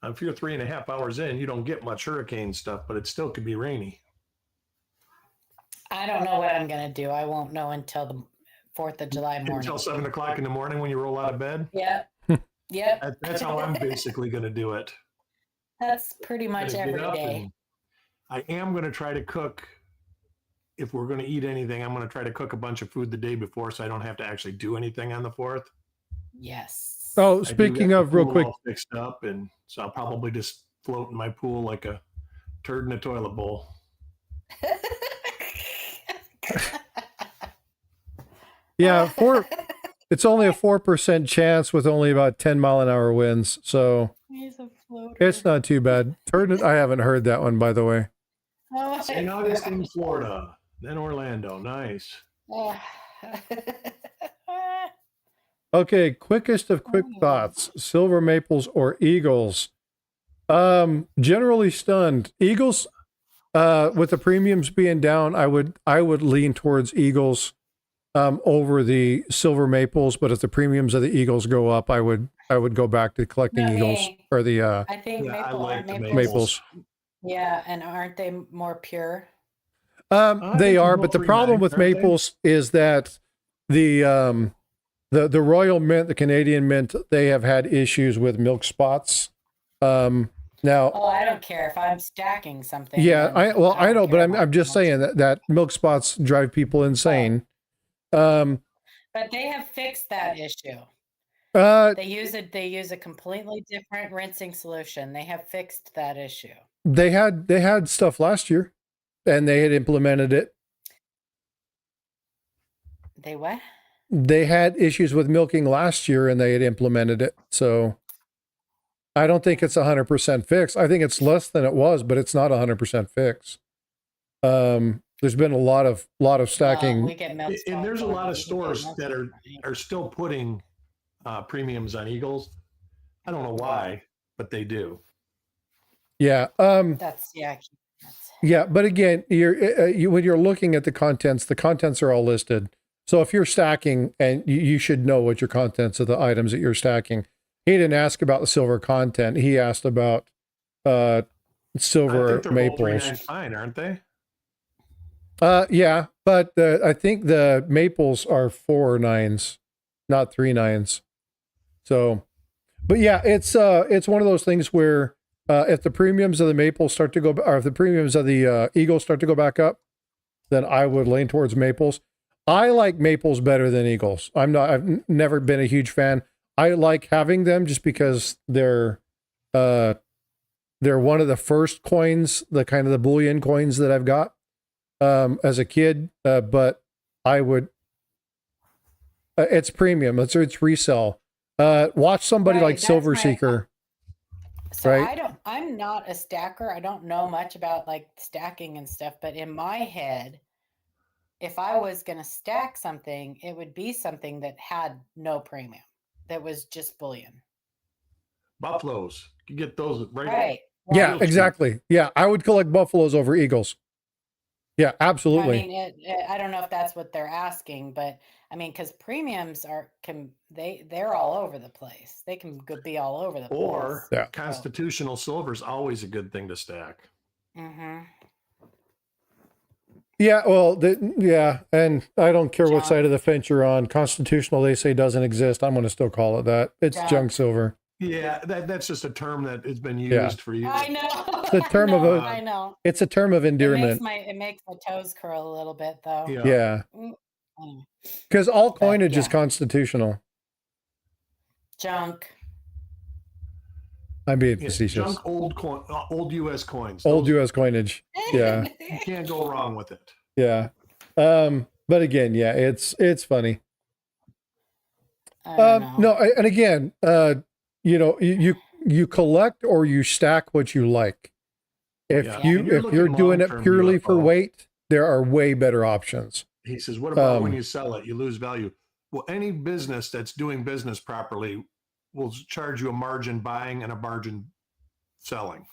If you're 3.5 hours in, you don't get much hurricane stuff, but it still could be rainy. I don't know what I'm going to do. I won't know until the 4th of July morning. Until 7 o'clock in the morning when you roll out of bed? Yep. Yep. That's how I'm basically going to do it. That's pretty much every day. I am going to try to cook if we're going to eat anything, I'm going to try to cook a bunch of food the day before so I don't have to actually do anything on the 4th. Yes. Oh, speaking of, real quick, all fixed up, and so I'll probably just float in my pool like a turd in a toilet bowl. yeah, it's only a 4% chance with only about 10-mile-an-hour winds, so it's not too bad. I haven't heard that one, by the way. Oh, St. Augustine, Florida, then Orlando. Nice. Okay, quickest of quick thoughts: silver maples or eagles? Generally stunned. Eagles, with the premiums being down, I would lean towards eagles over the silver maples. But if the premiums of the eagles go up, I would go back to collecting eagles or the I think I like the maples. Yeah, and aren't they more pure? They are, but the problem with maples is that the Royal Mint, the Canadian Mint, they have had issues with milk spots. Now, I don't care if I'm stacking something. Yeah, I know, but I'm just saying that milk spots drive people insane. But they have fixed that issue. They use a completely different rinsing solution. They have fixed that issue. They had stuff last year, and they had implemented it. They what? They had issues with milking last year, and they had implemented it. So I don't think it's 100% fixed. I think it's less than it was, but it's not 100% fixed. There's been a lot of stacking. And there's a lot of stores that are still putting premiums on eagles. I don't know why, but they do. Yeah. Yeah, but again, when you're looking at the contents are all listed. So if you're stacking, and you should know what your contents of the items that you're stacking. He didn't ask about the silver content. He asked about silver maples. Fine, aren't they? Yeah, but I think the maples are 4 9s, not 3 9s. So, but yeah, it's one of those things where if the premiums of the maples start to go, or if the premiums of the eagles start to go back up, then I would lean towards maples. I like maples better than eagles. I've never been a huge fan. I like having them just because they're one of the first coins, the kind of the bullion coins that I've got as a kid. But I would, it's premium. It's resell. Watch somebody like Silver Seeker. So right? I'm not a stacker. I don't know much about like stacking and stuff, but in my head, if I was going to stack something, it would be something that had no premium, that was just bullion. Buffaloes, you get those right. Yeah, exactly. Yeah, I would collect buffaloes over eagles. Yeah, absolutely. I mean, I don't know if that's what they're asking, but I mean, because premiums they're all over the place. They can be all over the place. Or constitutional silver is always a good thing to stack. Mm-hmm. Yeah, well, and I don't care what side of the fence you're on. Constitutional, they say, doesn't exist. I'm going to still call it that. It's junk silver. Yeah, that's just a term that has been used for years. I know. It's a term I know. It's a term of endearment. It makes my toes curl a little bit, though. Yeah. Because all coinage is constitutional. Junk. I'm being facetious. Junk old U.S. coins. Old U.S. coinage. Yeah. You can't go wrong with it. Yeah. But again, yeah, it's funny. No, and again, you collect or you stack what you like. If you're doing it purely for weight, there are way better options. He says, what about when you sell it? You lose value. Well, any business that's doing business properly will charge you a margin buying and a margin selling.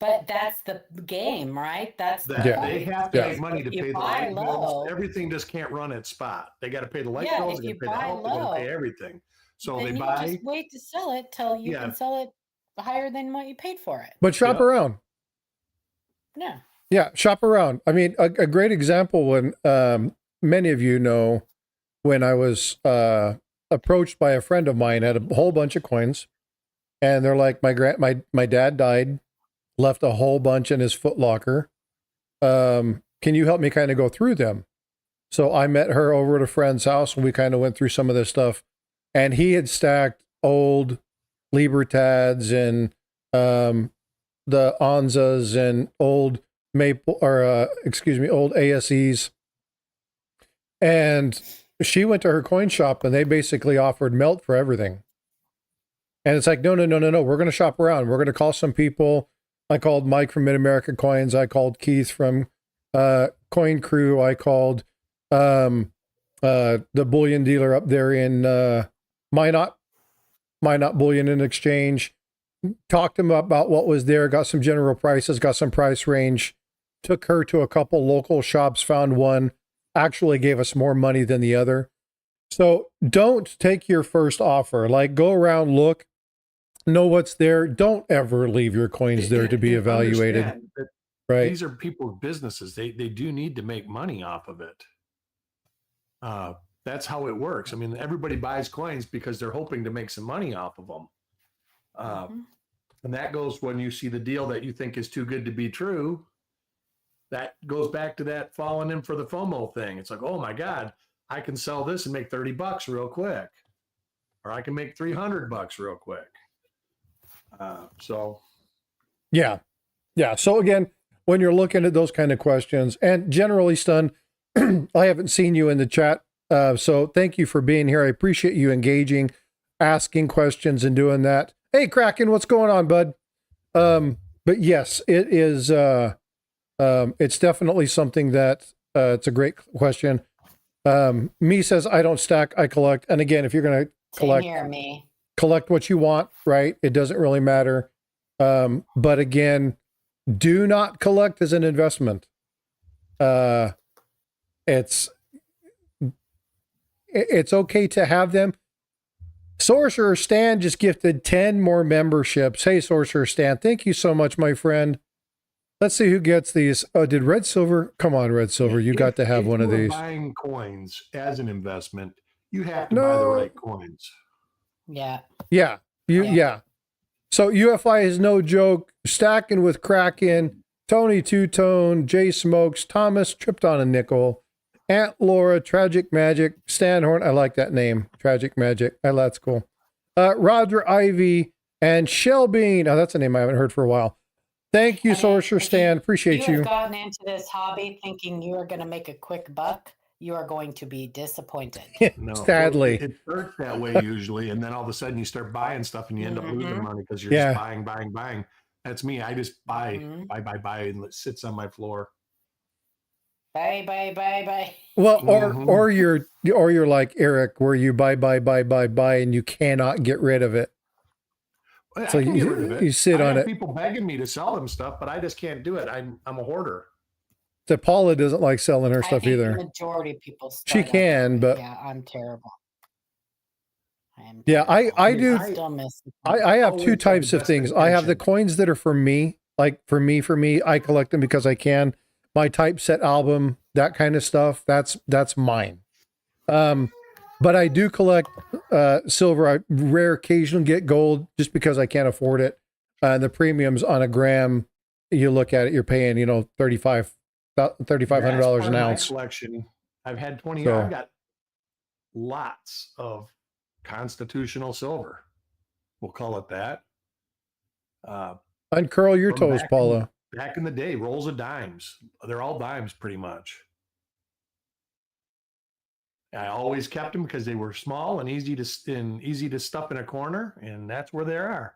But that's the game, right? They have to make money to pay the light bills. Everything just can't run at spot. They got to pay the light bills, they got to pay the help, they got to pay everything. So then they buy. Just wait to sell it till you can sell it higher than what you paid for it. But shop around. Yeah. Yeah, shop around. I mean, a great example when many of you know when I was approached by a friend of mine, had a whole bunch of coins, and they're like, my dad died, left a whole bunch in his Foot Locker, can you help me kind of go through them? So I met her over at a friend's house and we kind of went through some of this stuff, and he had stacked old Libertads and the Anzas and old old ASEs. And she went to her coin shop and they basically offered melt for everything. And it's like, no. We're going to shop around. We're going to call some people. I called Mike from Mid-America Coins. I called Keith from Coin Crew. I called the bullion dealer up there in Minot Bullion and Exchange. Talked to him about what was there. Got some general prices. Got some price range. Took her to a couple local shops. Found one. Actually gave us more money than the other. So don't take your first offer. Like, go around, look, know what's there. Don't ever leave your coins there to be evaluated. Right. These are people's businesses. They do need to make money off of it. That's how it works. I mean, everybody buys coins because they're hoping to make some money off of them. And that goes when you see the deal that you think is too good to be true. That goes back to that falling in for the FOMO thing. It's like, oh my God, I can sell this and make $30 real quick, or I can make $300 real quick. Yeah. So again, when you're looking at those kind of questions, and generally, Stun, I haven't seen you in the chat. So thank you for being here. I appreciate you engaging, asking questions and doing that. Hey, Kraken, what's going on, bud? But yes, it is, it's definitely something that, it's a great question. Me says, I don't stack, I collect. And again, if you're going to collect what you want, right? It doesn't really matter. But again, do not collect as an investment. It's okay to have them. Sorcerer Stan just gifted 10 more memberships. Hey, Sorcerer Stan, thank you so much, my friend. Let's see who gets these. Oh, did Red Silver? Come on, Red Silver. You got to have one of these. Buying coins as an investment, you have to buy the right coins. Yeah. So UFI is no joke. Stacking with Kraken, Tony Two-Tone, Jay Smokes, Thomas, tripped on a nickel, Aunt Laura, Tragic Magic, Stanhorn. I like that name. Tragic Magic. That's cool. Roger Ivy and Shellbean. Oh, that's a name I haven't heard for a while. Thank you, Sorcerer Stan. Appreciate you. If you've gotten into this hobby thinking you are going to make a quick buck, you are going to be disappointed. No, sadly. It starts that way usually, and then all of a sudden you start buying stuff and you end up losing money because you're just buying. That's me. I just buy, and it sits on my floor. Buy. Well, or you're like Eric, where you buy, and you cannot get rid of it. Well, so you sit on it. People begging me to sell them stuff, but I just can't do it. I'm a hoarder. So Paula doesn't like selling her stuff either. The majority of people. She can, but yeah, I'm terrible. I do. I have two types of things. I have the coins that are for me, like for me. I collect them because I can. My typeset album, that kind of stuff. That's mine. But I do collect silver. I rare occasionally get gold just because I can't afford it. The premiums on a gram, you look at it, you're paying, $3,500 an ounce. Collection. I've had 20 years. I've got lots of constitutional silver. We'll call it that. Uncurl your toes, Paula. Back in the day, rolls of dimes. They're all dimes pretty much. I always kept them because they were small and easy to stuff in a corner, and that's where they are.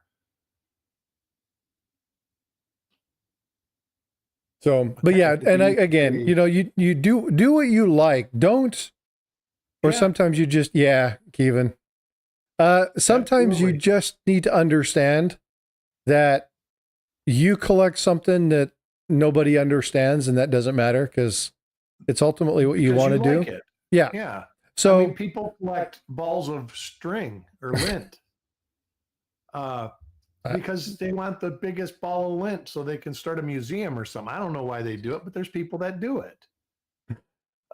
So, but yeah, and again, you do what you like. Don't, or sometimes you just, Kevin. Sometimes you just need to understand that you collect something that nobody understands, and that doesn't matter because it's ultimately what you want to do. It. Yeah. So people collect balls of string or lint because they want the biggest ball of lint so they can start a museum or something. I don't know why they do it, but there's people that do it.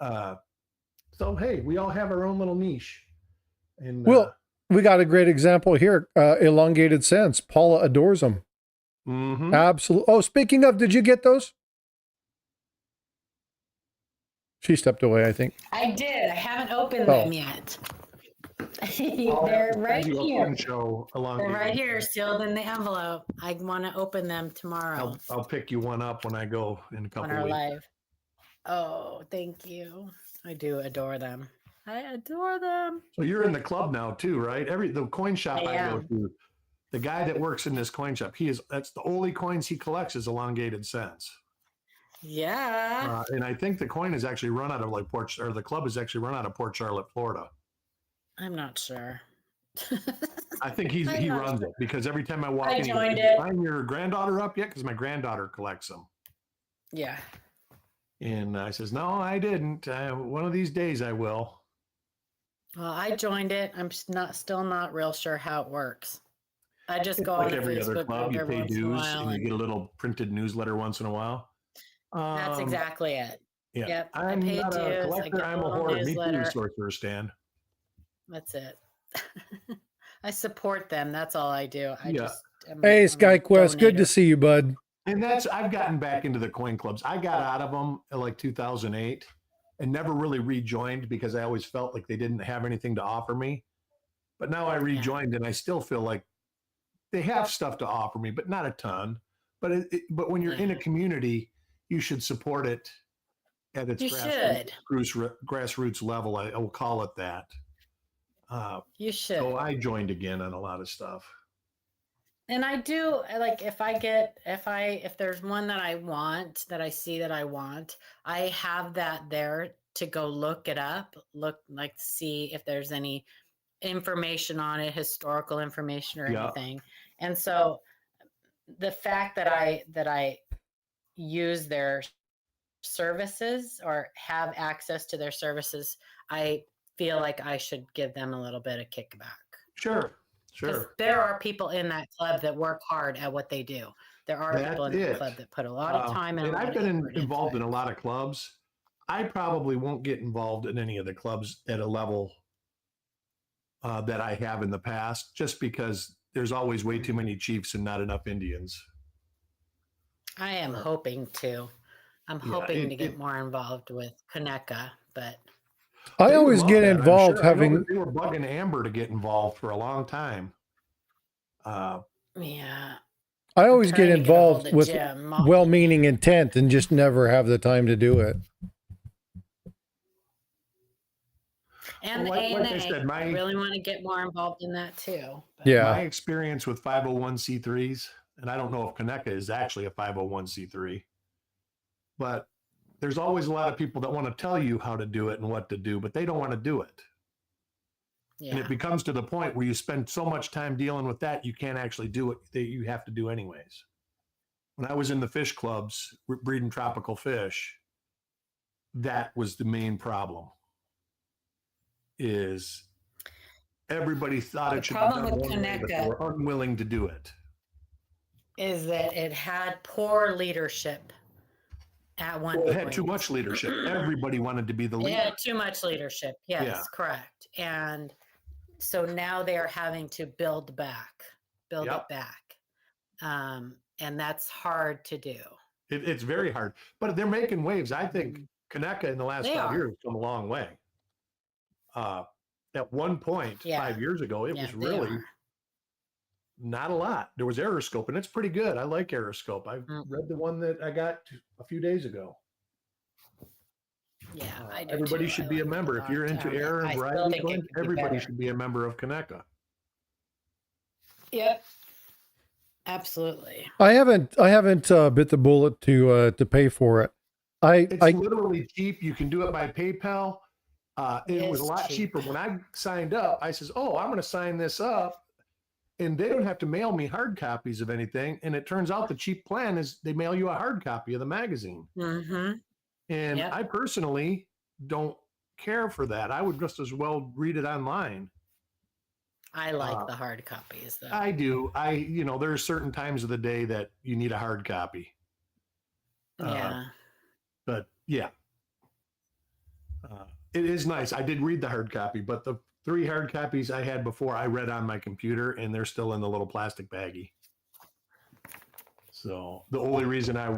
So, hey, we all have our own little niche. And we got a great example here. Elongated Sense. Paula adores them. Mm-hmm. Absolutely. Oh, speaking of, did you get those? She stepped away, I think. I did. I haven't opened them yet. They're right here. Show along They're right here, sealed in the envelope. I want to open them tomorrow. I'll pick you one up when I go in a couple on our weeks. live. Oh, thank you. I do adore them. I adore them. So you're in the club now too, right? The coin shop I go am. to, the guy that works in this coin shop, that's the only coins he collects is elongated cents. Yeah. And I think the coin is actually run out of the club is actually run out of Port Charlotte, Florida. I'm not sure. I think he runs it because every time I walk in, he goes, sign your granddaughter up yet? Because my granddaughter collects them. Yeah. And I says, no, I didn't. One of these days I will. Well, I joined it. I'm still not real sure how it works. I just go on every Facebook other club. You pay dues and you and get a little printed newsletter once in a while. That's exactly it. Yeah. Yep. I'm I pay not dues. a collector. I'm a hoarder. Me too, Sorcerer Stan. That's it. I support them. That's all I do. Hey, SkyQuest, good to see you, bud. And I've gotten back into the coin clubs. I got out of them in like 2008 and never really rejoined because I always felt like they didn't have anything to offer me. But now I rejoined and I still feel like they have stuff to offer me, but not a ton. But when you're in a community, you should support it at its grassroots level. I will call it that. You should. So I joined again on a lot of stuff. And I do like if there's one that I want, that I see that I want, I have that there to go look it up, see if there's any information on it, historical information or anything. And so the fact that I use their services or have access to their services, I feel like I should give them a little bit of kickback. Sure. There are people in that club that work hard at what they do. There are people in the club that put a lot of time and I've been involved in a lot of clubs. I probably won't get involved in any of the clubs at a level that I have in the past, just because there's always way too many chiefs and not enough Indians. I am hoping to. I'm hoping to get more involved with Conecuh, but I always get involved they were bugging Amber to get involved for a long time. Yeah. I always get involved with well-meaning intent and just never have the time to do it. And I really want to get more involved in that too. Yeah. My experience with 501c3s, and I don't know if Conecuh is actually a 501c3, but there's always a lot of people that want to tell you how to do it and what to do, but they don't want to do it. Yeah. And it becomes to the point where you spend so much time dealing with that, you can't actually do it that you have to do anyways. When I was in the fish clubs, breeding tropical fish, that was the main problem. Is everybody thought it should be done one way, but they were unwilling to do it. Is that it had poor leadership. At one point. It had too much leadership. Everybody wanted to be the leader. It had too much leadership. Yes, correct. And so now they are having to build it back. And that's hard to do. It's very hard, but they're making waves. I think Conecuh in the last 5 years has come a long way. At one point, 5 years ago, it was really not a lot. There was Aeroscope, and it's pretty good. I like Aeroscope. I read the one that I got a few days ago. Yeah, I do. Everybody should be a member. If you're into air and variety, everybody should be a member of Conecuh. Yep, absolutely. I haven't bit the bullet to pay for it. It's literally cheap. You can do it by PayPal. It was a lot cheaper when I signed up. I says, "Oh, I'm going to sign this up." And they don't have to mail me hard copies of anything. And it turns out the cheap plan is they mail you a hard copy of the magazine. Mm-hmm. And I personally don't care for that. I would just as well read it online. I like the hard copies, though. I do. There are certain times of the day that you need a hard copy. Yeah. But yeah. It is nice. I did read the hard copy, but the 3 hard copies I had before I read on my computer, and they're still in the little plastic baggie. So the only reason I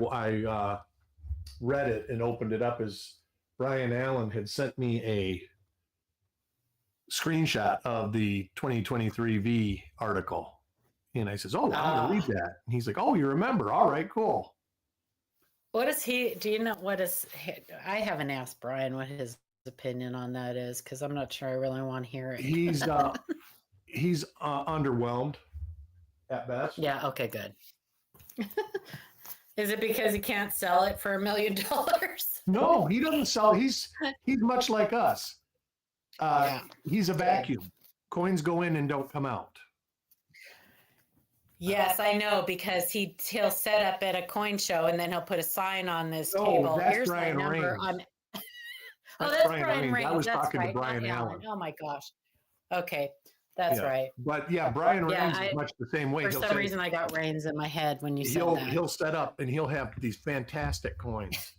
read it and opened it up is Brian Allen had sent me a screenshot of the 2023 V article. And I says, oh, I'm going to read that. And he's like, oh, you remember. All right, cool. What is he? Do you know what is? I haven't asked Brian what his opinion on that is because I'm not sure I really want to hear it. He's underwhelmed at best. Yeah. Okay. Good. Is it because he can't sell it for $1 million? No, he doesn't sell. He's much like us. He's a vacuum. Coins go in and don't come out. Yes, I know, because he'll set up at a coin show and then he'll put a sign on this table. That's Here's Brian my number. That's Brian Raines. I was That's talking right. to Brian Allen. Oh my gosh. Okay, that's right. But yeah, Brian Raines is much the same way. For some reason, I got Raines in my head when you said that. He'll set up and he'll have these fantastic coins.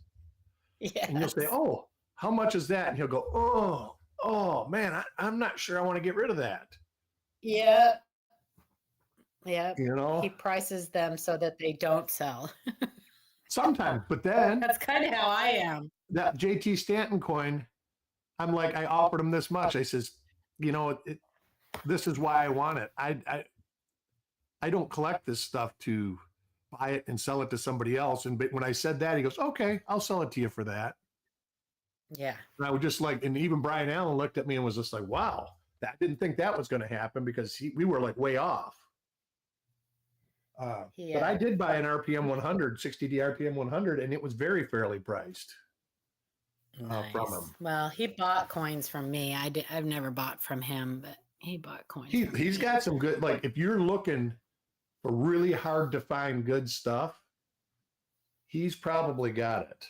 Yeah. And you'll say, oh, how much is that? And he'll go, oh man, I'm not sure I want to get rid of that. Yeah. Yeah. You know, he prices them so that they don't sell. Sometimes, but then that's kind of how I am. That JT Stanton coin, I'm like, I offered him this much. I says, you know, this is why I want it. I don't collect this stuff to buy it and sell it to somebody else. And when I said that, he goes, okay, I'll sell it to you for that. Yeah. And I was just like, and even Brian Allen looked at me and was just like, wow, I didn't think that was going to happen because we were like way off. But I did buy an RPM 100, 60D RPM 100, and it was very fairly priced from him. Well, he bought coins from me. I've never bought from him, but he bought coins. He's got some good, like if you're looking for really hard to find good stuff, he's probably got it.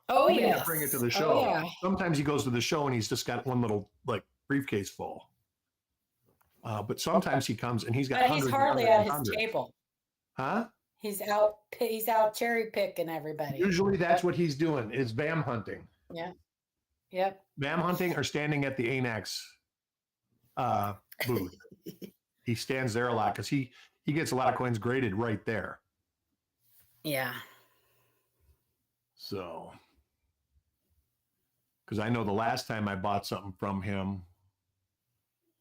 Oh, yeah. Bring it to the show. Oh, yeah. Sometimes he goes to the show and he's just got one little like briefcase full. But sometimes he comes and he's got. But he's hardly at his table. Huh? He's out cherry picking everybody. Usually that's what he's doing is VAM hunting. Yeah. Yep. VAM hunting or standing at the ANAX booth. He stands there a lot because he gets a lot of coins graded right there. Yeah. So, because I know the last time I bought something from him,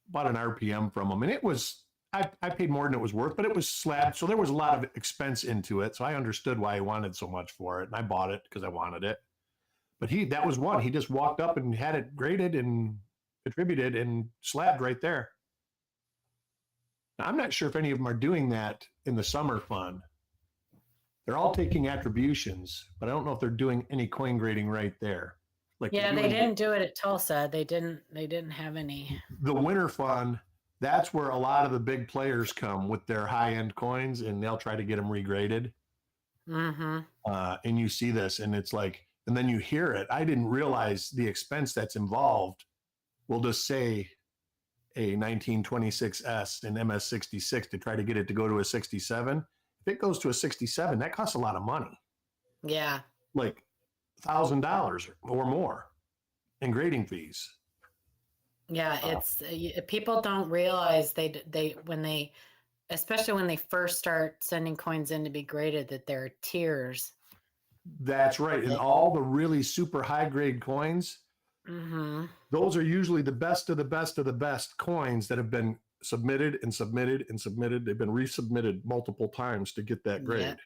bought an RPM from him, and it was, I paid more than it was worth, but it was slabbed. So there was a lot of expense into it. So I understood why he wanted so much for it. And I bought it because I wanted it. But that was one. He just walked up and had it graded and attributed and slabbed right there. Now, I'm not sure if any of them are doing that in the summer fund. They're all taking attributions, but I don't know if they're doing any coin grading right there. Like they didn't do it at Tulsa. They didn't have any. The winter fund, that's where a lot of the big players come with their high-end coins, and they'll try to get them regraded. Mm-hmm. And you see this, and it's like, and then you hear it. I didn't realize the expense that's involved. We'll just say a 1926S and MS66 to try to get it to go to a 67. If it goes to a 67, that costs a lot of money. Yeah. Like $1,000 or more in grading fees. Yeah, it's people don't realize especially when they first start sending coins in to be graded, that there are tiers. That's right. And all the really super high grade coins, those are usually the best of the best of the best coins that have been submitted and submitted and submitted. They've been resubmitted multiple times to get that grade.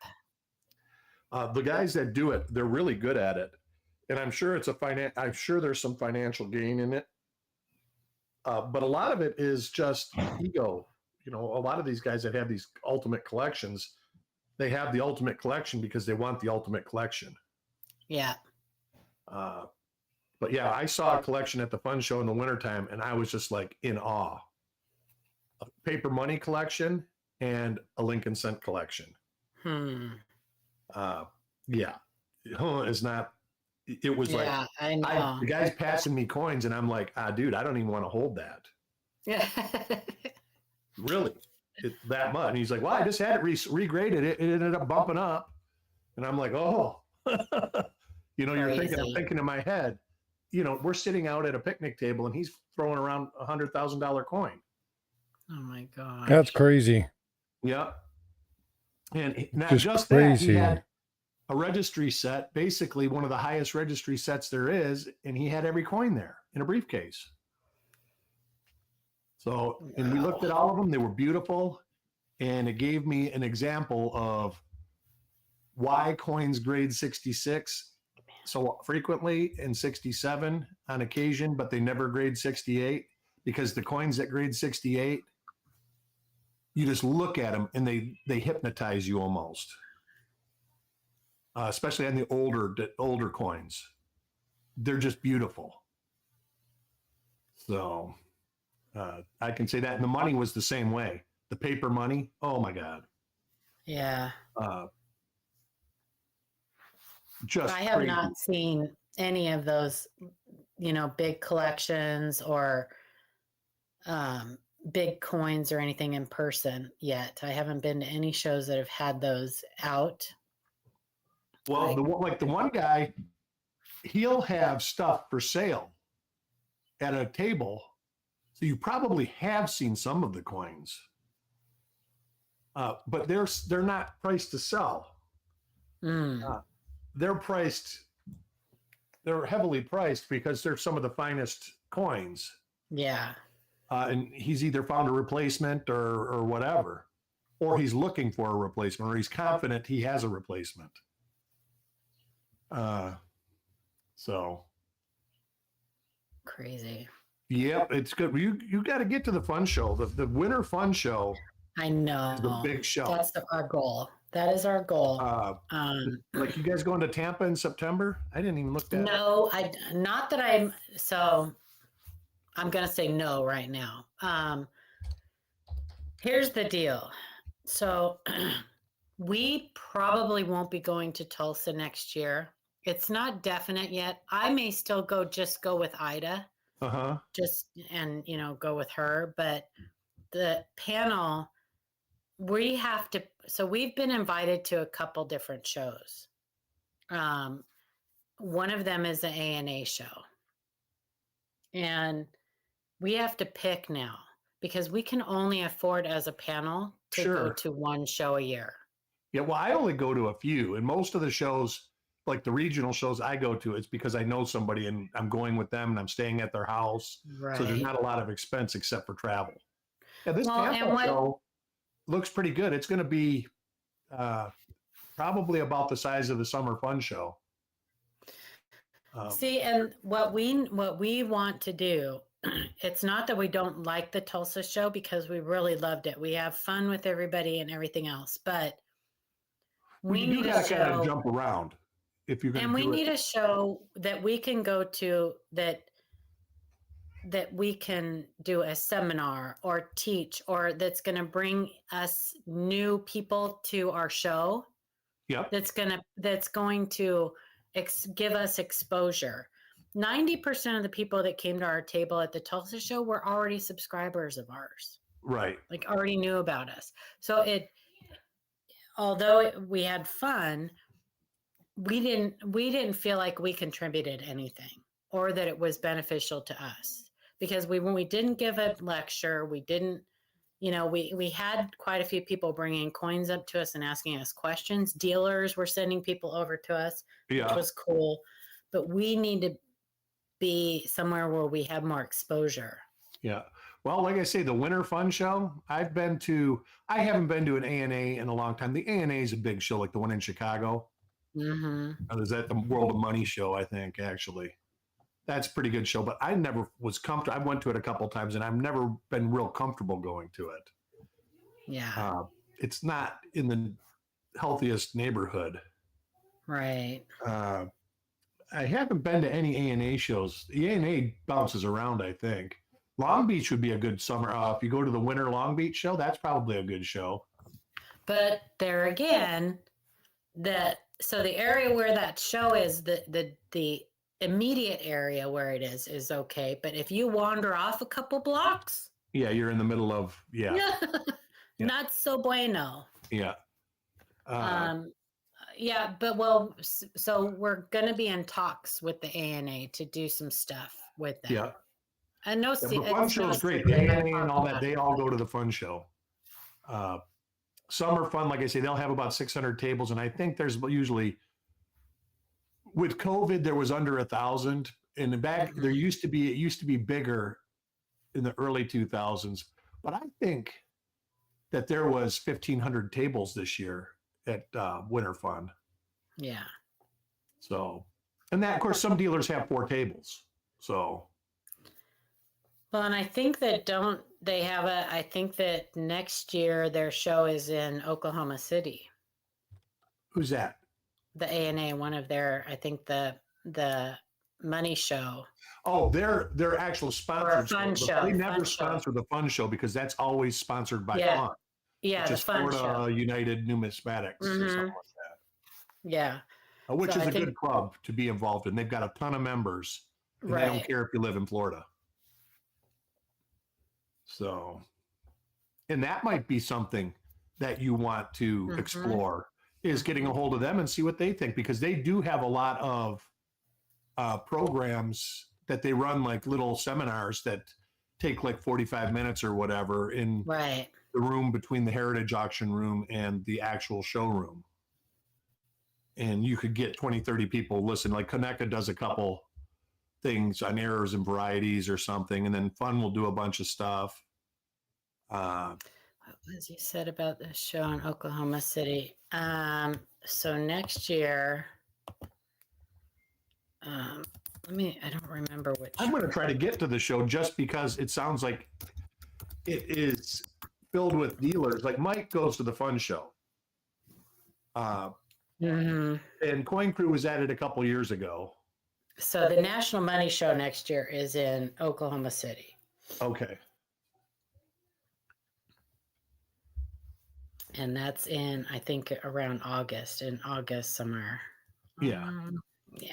Yep. The guys that do it, they're really good at it. And I'm sure I'm sure there's some financial gain in it. But a lot of it is just ego. You know, a lot of these guys that have these ultimate collections, they have the ultimate collection because they want the ultimate collection. Yeah. But yeah, I saw a collection at the fun show in the wintertime, and I was just like in awe. A paper money collection and a Lincoln cent collection. Yeah. It's not. It was like, I know. The guy's passing me coins, and I'm like, dude, I don't even want to hold that. Yeah. Really? That much. And he's like, well, I just had it regraded. It ended up bumping up. And I'm like, oh. You know, I'm thinking in my head, you know, we're sitting out at a picnic table, and he's throwing around $100,000 coin. Oh, my God. That's crazy. Yeah. And not just just crazy. That, a registry set, basically one of the highest registry sets there is, and he had every coin there in a briefcase. So, and we looked at all of them, they were beautiful, and it gave me an example of why coins grade 66 so frequently and 67 on occasion, but they never grade 68, because the coins that grade 68, you just look at them and they hypnotize you almost. Especially on the older coins. They're just beautiful. So I can say that. And the money was the same way. The paper money, oh my God. Yeah. Just I have crazy. not seen any of those, big collections or big coins or anything in person yet. I haven't been to any shows that have had those out. Well, the one guy, he'll have stuff for sale at a table. So you probably have seen some of the coins. But they're not priced to sell. They're heavily priced because they're some of the finest coins. Yeah. And he's either found a replacement or whatever, or he's looking for a replacement, or he's confident he has a replacement. So crazy. Yep, it's good. You got to get to the fun show. The winter fun show. I know. Is the big show. That's our goal. That is our goal. Like you guys going to Tampa in September? I didn't even look that. No, not that I'm. So I'm gonna say no right now. Here's the deal. So we probably won't be going to Tulsa next year. It's not definite yet. I may still go with Ida. Go with her. But the panel, we've been invited to a couple different shows. One of them is the ANA show. And we have to pick now because we can only afford as a panel to go to one show a year. Yeah, well, I only go to a few, and most of the shows, like the regional shows I go to, it's because I know somebody and I'm going with them and I'm staying at their house. Right. So there's not a lot of expense except for travel. Yeah, this Tampa show looks pretty good. It's going to be probably about the size of the Summer Fun Show. See, and what we want to do, it's not that we don't like the Tulsa show because we really loved it. We have fun with everybody and everything else, but we need a show. Kind of jump around if you're going to. And we need a show that we can go to that we can do a seminar or teach, or that's going to bring us new people to our show. Yep. That's going to give us exposure. 90% of the people that came to our table at the Tulsa show were already subscribers of ours. Right. Like already knew about us. So although we had fun, we didn't feel like we contributed anything or that it was beneficial to us, because when we didn't give a lecture, we didn't, we had quite a few people bringing coins up to us and asking us questions. Dealers were sending people over to us, which was cool, but we need to be somewhere where we have more exposure. Yeah. Well, like I say, the Winter Fun Show, I haven't been to an ANA in a long time. The ANA is a big show, like the one in Chicago. Mm-hmm. Is that the World of Money show, I think, actually. That's a pretty good show, but I never was comfortable. I went to it a couple of times, and I've never been real comfortable going to it. Yeah. It's not in the healthiest neighborhood. Right. I haven't been to any ANA shows. The ANA bounces around, I think. Long Beach would be a good summer. If you go to the Winter Long Beach show, that's probably a good show. But there again, the area where that show is, the immediate area where it is okay. But if you wander off a couple blocks, you're in the middle of not so bueno. Yeah. So we're going to be in talks with the ANA to do some stuff with them. Yeah. And the fun show is great. The ANA and all that, they all go to the fun show. Summer Fun, like I say, they'll have about 600 tables, and I think there's usually with COVID, there was under 1,000. In the back, it used to be bigger in the early 2000s. But I think that there was 1,500 tables this year at Winter Fun. Yeah. So, and that, of course, some dealers have 4 tables. So. Well, and I think that I think that next year their show is in Oklahoma City. Who's that? The ANA, one of their, I think the money show. Oh, they're actual sponsors. Or a fun show. They never sponsor the fun show because that's always sponsored by Fun. Yeah, the fun Florida show. United Numismatics or something like that. Yeah. Which is a good club to be involved in. They've got a ton of members. And they don't care if you live in Florida. So, and that might be something that you want to explore, is getting a hold of them and see what they think, because they do have a lot of programs that they run, like little seminars that take like 45 minutes or whatever in the room between the Heritage Auction Room and the actual showroom. And you could get 20, 30 people listen. Like Coneca does a couple things on errors and varieties or something, and then Fun will do a bunch of stuff. What was you said about the show in Oklahoma City? So next year, I don't remember which. I'm going to try to get to the show just because it sounds like it is filled with dealers. Like Mike goes to the Fun show. And Coin Crew was at it a couple years ago. So the National Money Show next year is in Oklahoma City. Okay. And that's in, I think, around August, somewhere. Yeah. Yeah.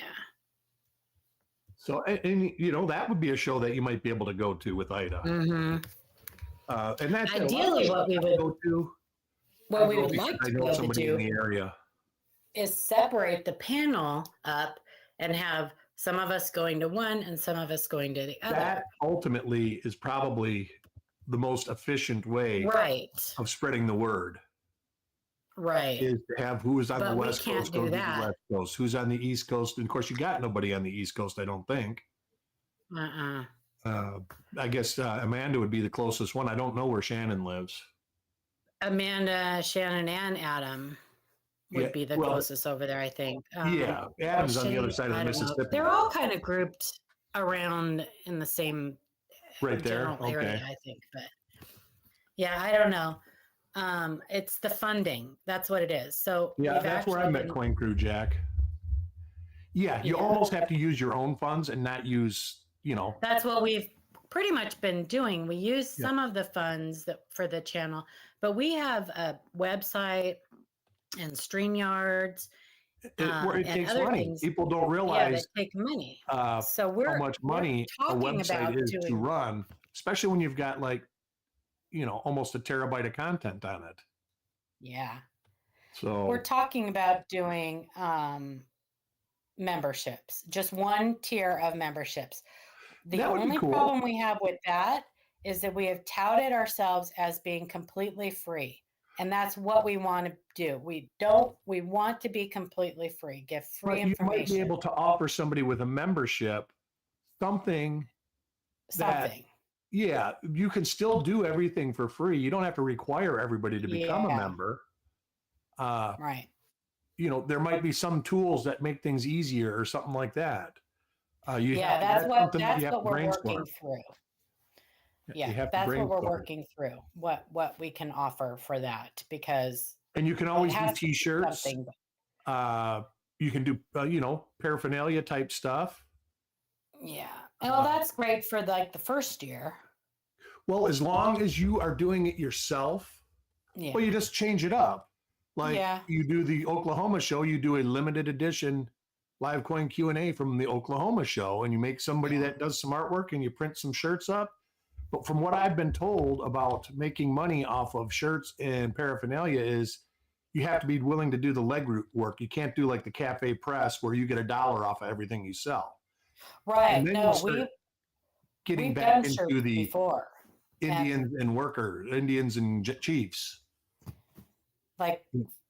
So, and you know, that would be a show that you might be able to go to with Ida. And that's ideally what we would go to. What we would like to be able to do in the area is separate the panel up and have some of us going to one and some of us going to the other. That ultimately is probably the most efficient way of spreading the word. Right. Is to have who is on the West Coast go to the West Coast, who's on the East Coast. And of course, you got nobody on the East Coast, I don't think. I guess Amanda would be the closest one. I don't know where Shannon lives. Amanda, Shannon, and Adam would be the closest over there, I think. Adam's on the other side of the Mississippi. They're all kind of grouped around in the same general area, I think. But yeah, I don't know. It's the funding. That's what it is. So yeah, that's where I met Coin Crew, Jack. Yeah, you almost have to use your own funds and not use, you know. That's what we've pretty much been doing. We use some of the funds for the channel, but we have a website and StreamYards. It takes money. Things. People don't realize they take money. So how much money a website is to run, especially when you've got like, you know, almost a terabyte of content on it. Yeah. So we're talking about doing memberships, just one tier of memberships. The only problem we have with that is that we have touted ourselves as being completely free. And that's what we want to do. We want to be completely free, give free information. You might be able to offer somebody with a membership something. Yeah, you can still do everything for free. You don't have to require everybody to become a member. Right. You know, there might be some tools that make things easier or something like that. That's what we're working through. Yeah, that's what we're working through. What we can offer for that, because and you can always do T-shirts. You can do you know, paraphernalia type stuff. Yeah. Well, that's great for like the first year. Well, as long as you are doing it yourself, well, you just change it up. Like you do the Oklahoma show, you do a limited edition live coin Q&A from the Oklahoma show, and you make somebody that does some artwork and you print some shirts up. But from what I've been told about making money off of shirts and paraphernalia is you have to be willing to do the legwork work. You can't do like the Cafe Press where you get $1 off of everything you sell. Right. And then No, we've back into the Indians and Indians and chiefs. Like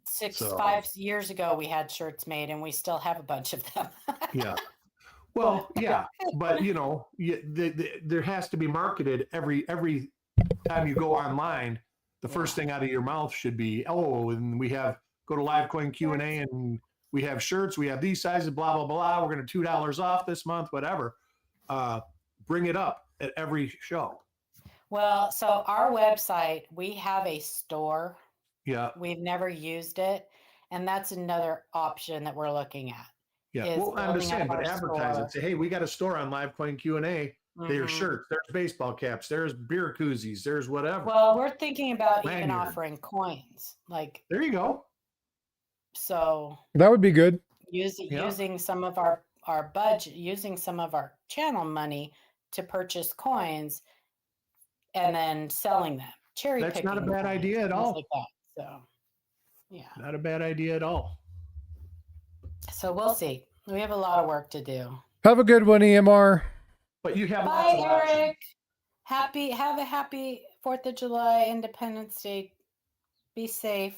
5 years ago, we had shirts made, and we still have a bunch of them. Yeah. Well, yeah, but there has to be marketed every time you go online. The first thing out of your mouth should be, "Oh, and we have go to Livecoin Q&A, and we have shirts. We have these sizes. Blah blah blah. We're going to $2 off this month. Whatever." Bring it up at every show. Well, so our website, we have a store. Yeah. We've never used it, and that's another option that we're looking at. Yeah, well, I understand, but advertise it. Say, hey, we got a store on Livecoin Q&A. There's shirts, there's baseball caps, there's beer koozies, there's whatever. Well, we're thinking about even offering coins. Like, there you go. So that would be good. Using some of our budget, using some of our channel money to purchase coins, and then selling them. That's not a bad idea at all. Like that. So, yeah, not a bad idea at all. So we'll see. We have a lot of work to do. Have a good one, EMR. But you have Bye, Eric. Have a happy 4th of July, Independence Day. Be safe.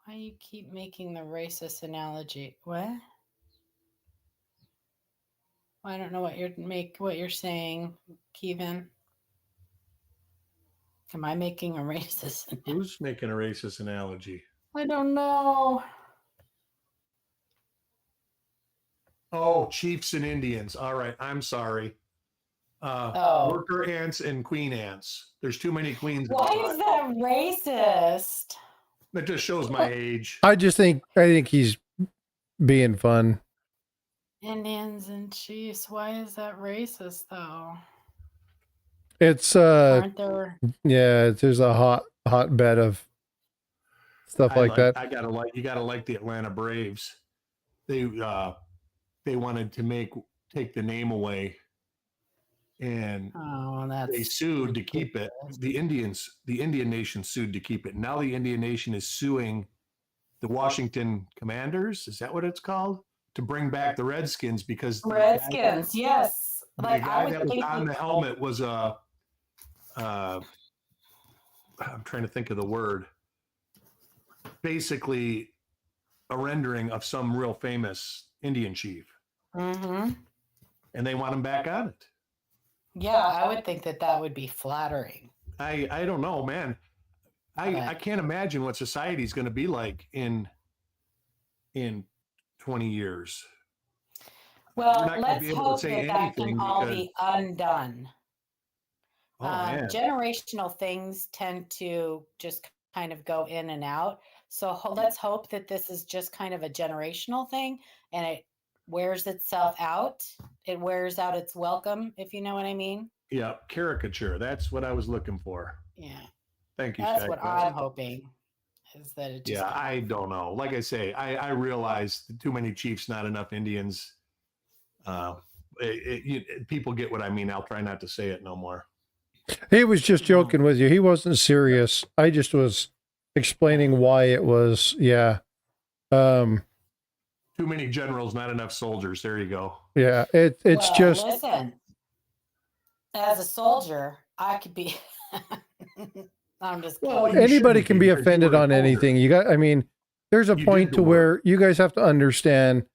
Why you keep making the racist analogy? What? I don't know what you're saying, Kevin. Am I making a racist analogy? Who's making a racist analogy? I don't know. Oh, Chiefs and Indians. All right. I'm sorry. Worker ants and queen ants. There's too many queens. Why is that racist? That just shows my age. I think he's being fun. Indians and Chiefs. Why is that racist though? It's Aren't there? Yeah, there's a hotbed of stuff like that. You gotta like the Atlanta Braves. They wanted to take the name away, and they sued to keep it. The Indian Nation sued to keep it. Now the Indian Nation is suing the Washington Commanders. Is that what it's called? To bring back the Redskins, because Redskins, yes. The guy that was on the helmet was I'm trying to think of the word. Basically, a rendering of some real famous Indian chief. Mm-hmm. And they want him back on it. Yeah, I would think that would be flattering. I don't know, man. I can't imagine what society is going to be like in 20 years. Well, let's hope that can all be undone. Generational things tend to just kind of go in and out. So let's hope that this is just kind of a generational thing, and it wears itself out. It wears out its welcome, if you know what I mean. Yeah, caricature. That's what I was looking for. Yeah. Thank you. That's what I'm hoping. Is that it just I don't know. Like I say, I realize too many Chiefs, not enough Indians. People get what I mean. I'll try not to say it no more. He was just joking with you. He wasn't serious. I just was explaining why it was. Yeah. Too many generals, not enough soldiers. There you go. Yeah. It's just. Listen, as a soldier, I could be. I'm just. Well, anybody can be offended on anything. There's a point to where you guys have to understand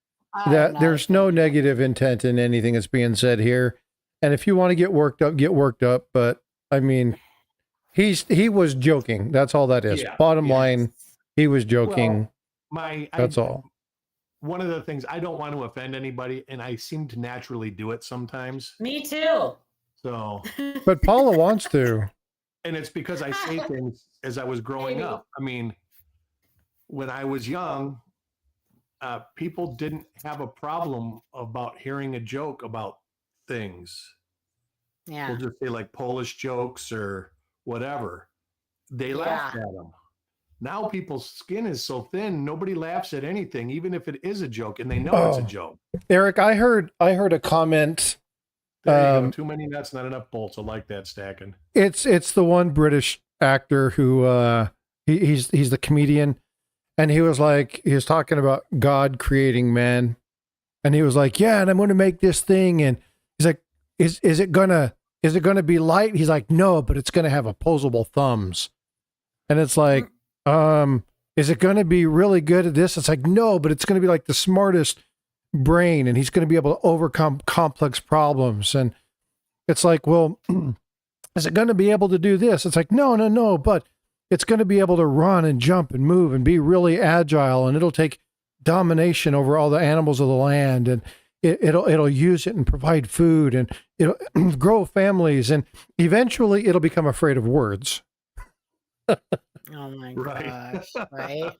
that there's no negative intent in anything that's being said here. And if you want to get worked up. But he was joking. That's all that is. Yeah, Bottom line, he was joking. That's all. One of the things, I don't want to offend anybody, and I seem to naturally do it sometimes. Me too. So. But Paula wants to. And it's because I say things as I was growing up. When I was young, people didn't have a problem about hearing a joke about things. Yeah. They'll just say like Polish jokes or whatever. They laughed at them. Now people's skin is so thin, nobody laughs at anything, even if it is a joke, and they know it's a joke. Eric, I heard a comment. There you go. Too many nuts, not enough bolts. I like that stacking. It's the one British actor who he's the comedian, and he was talking about God creating man, and he was like, yeah, and I'm going to make this thing, and he's like, is it gonna be light? He's like, no, but it's gonna have opposable thumbs, and it's like, Is it going to be really good at this? It's like, no, but it's going to be like the smartest brain, and he's going to be able to overcome complex problems. And it's like, well, is it going to be able to do this? It's like, no, but it's going to be able to run and jump and move and be really agile, and it'll take domination over all the animals of the land, and it'll use it and provide food, and it'll grow families, and eventually it'll become afraid of words. Oh my gosh, right?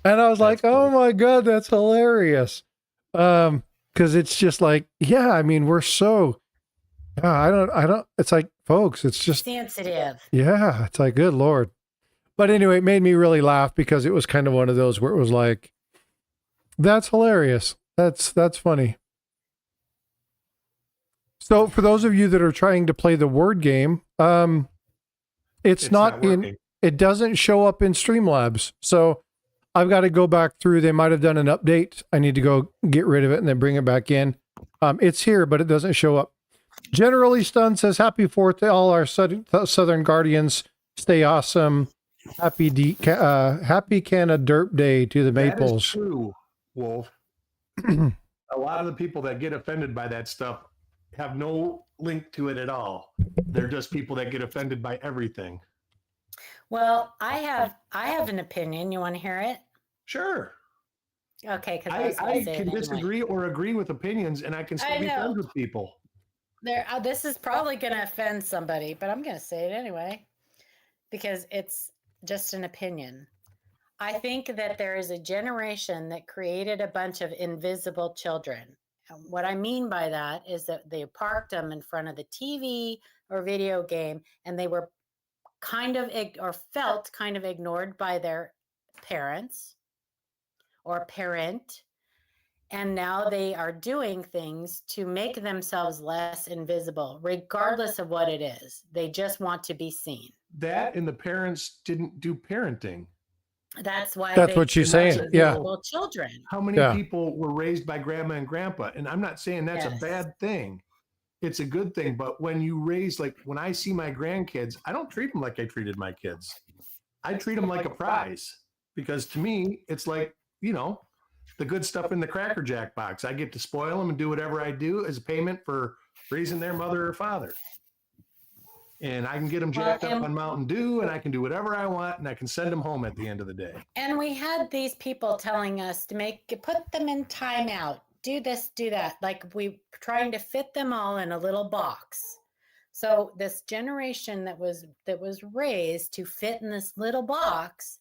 And I was like, oh my God, that's hilarious. Because it's just like, yeah, I mean, we're so, I don't, it's like, folks, it's just sensitive. Yeah, it's like, good Lord. But anyway, it made me really laugh because it was kind of one of those where it was like, that's hilarious. That's funny. So for those of you that are trying to play the word game, it's not in, it doesn't show up in Streamlabs. So I've got to go back through. They might have done an update. I need to go get rid of it and then bring it back in. It's here, but it doesn't show up. Generally Stun says, happy 4th to all our Southern Guardians. Stay awesome. Happy Canna Derp Day to the Maples. That is true, Wolf. A lot of the people that get offended by that stuff have no link to it at all. They're just people that get offended by everything. Well, I have an opinion. You want to hear it? Sure. Okay, because I can disagree or agree with opinions, and I can still be friends with people. This is probably going to offend somebody, but I'm going to say it anyway because it's just an opinion. I think that there is a generation that created a bunch of invisible children. And what I mean by that is that they parked them in front of the TV or video game, and they were kind of or felt kind of ignored by their parents or parent. And now they are doing things to make themselves less invisible, regardless of what it is. They just want to be seen. That and the parents didn't do parenting. That's why. That's what she's saying. Yeah. Children. How many people were raised by grandma and grandpa? And I'm not saying that's a bad thing. It's a good thing. But when you raise, like when I see my grandkids, I don't treat them like I treated my kids. I treat them like a prize because to me, it's like, you know, the good stuff in the Cracker Jack box. I get to spoil them and do whatever I do as a payment for raising their mother or father. And I can get them jacked up on Mountain Dew, and I can do whatever I want, and I can send them home at the end of the day. And we had these people telling us to put them in timeout, do this, do that. Like we trying to fit them all in a little box. So this generation that was raised to fit in this little box,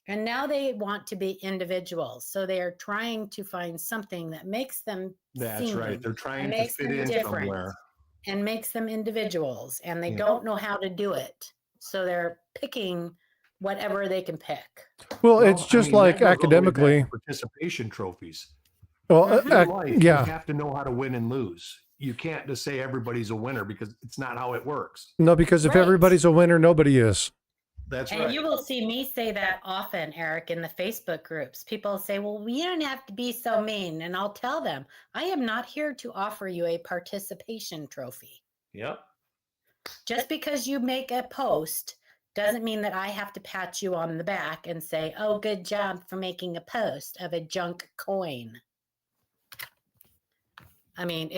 and now they want to be individuals. So they are trying to find something that makes them That's right. They're trying to fit in somewhere. And makes them individuals, and they don't know how to do it. So they're picking whatever they can pick. Well, it's just like academically. Participation trophies. Well, you have to know how to win and lose. You can't just say everybody's a winner because it's not how it works. No, because if everybody's a winner, nobody is. That's right. And you will see me say that often, Eric, in the Facebook groups. People say, well, we don't have to be so mean. And I'll tell them, I am not here to offer you a participation trophy. Yep. Just because you make a post doesn't mean that I have to pat you on the back and say, oh, good job for making a post of a junk coin. I mean,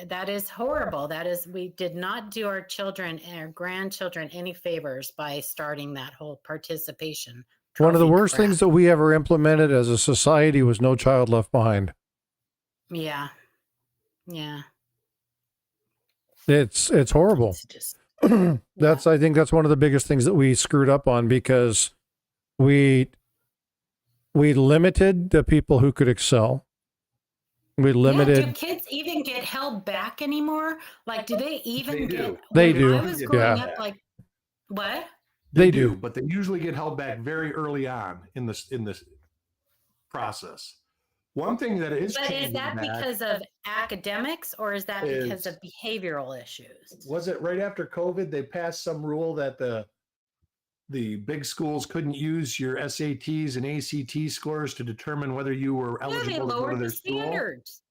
that is horrible. We did not do our children and our grandchildren any favors by starting that whole participation. One of the worst things that we ever implemented as a society was No Child Left Behind. Yeah. Yeah. It's horrible. It's just, I think that's one of the biggest things that we screwed up on because we limited the people who could excel. We limited. Yeah, do kids even get held back anymore? Like, do they even get? They do. I was growing up, like, what? They do, but they usually get held back very early on in this process. One thing that is. But is that because of academics, or is that because of behavioral issues? Was it right after COVID? They passed some rule that the big schools couldn't use your SATs and ACT scores to determine whether you were eligible to go to their school. Standards.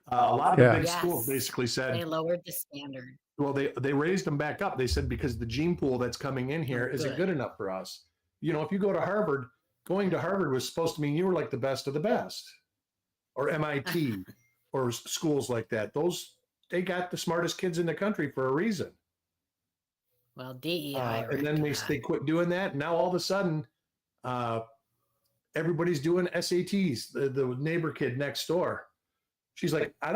A lot of the big schools basically said they lowered the standard. Well, they raised them back up. They said because the gene pool that's coming in here isn't good enough for us. if you go to Harvard, going to Harvard was supposed to mean you were like the best of the best, or MIT, or schools like that. They got the smartest kids in the country for a reason. Well, DEI. And then they quit doing that. Now all of a sudden, everybody's doing SATs. The neighbor kid next door, she's like, I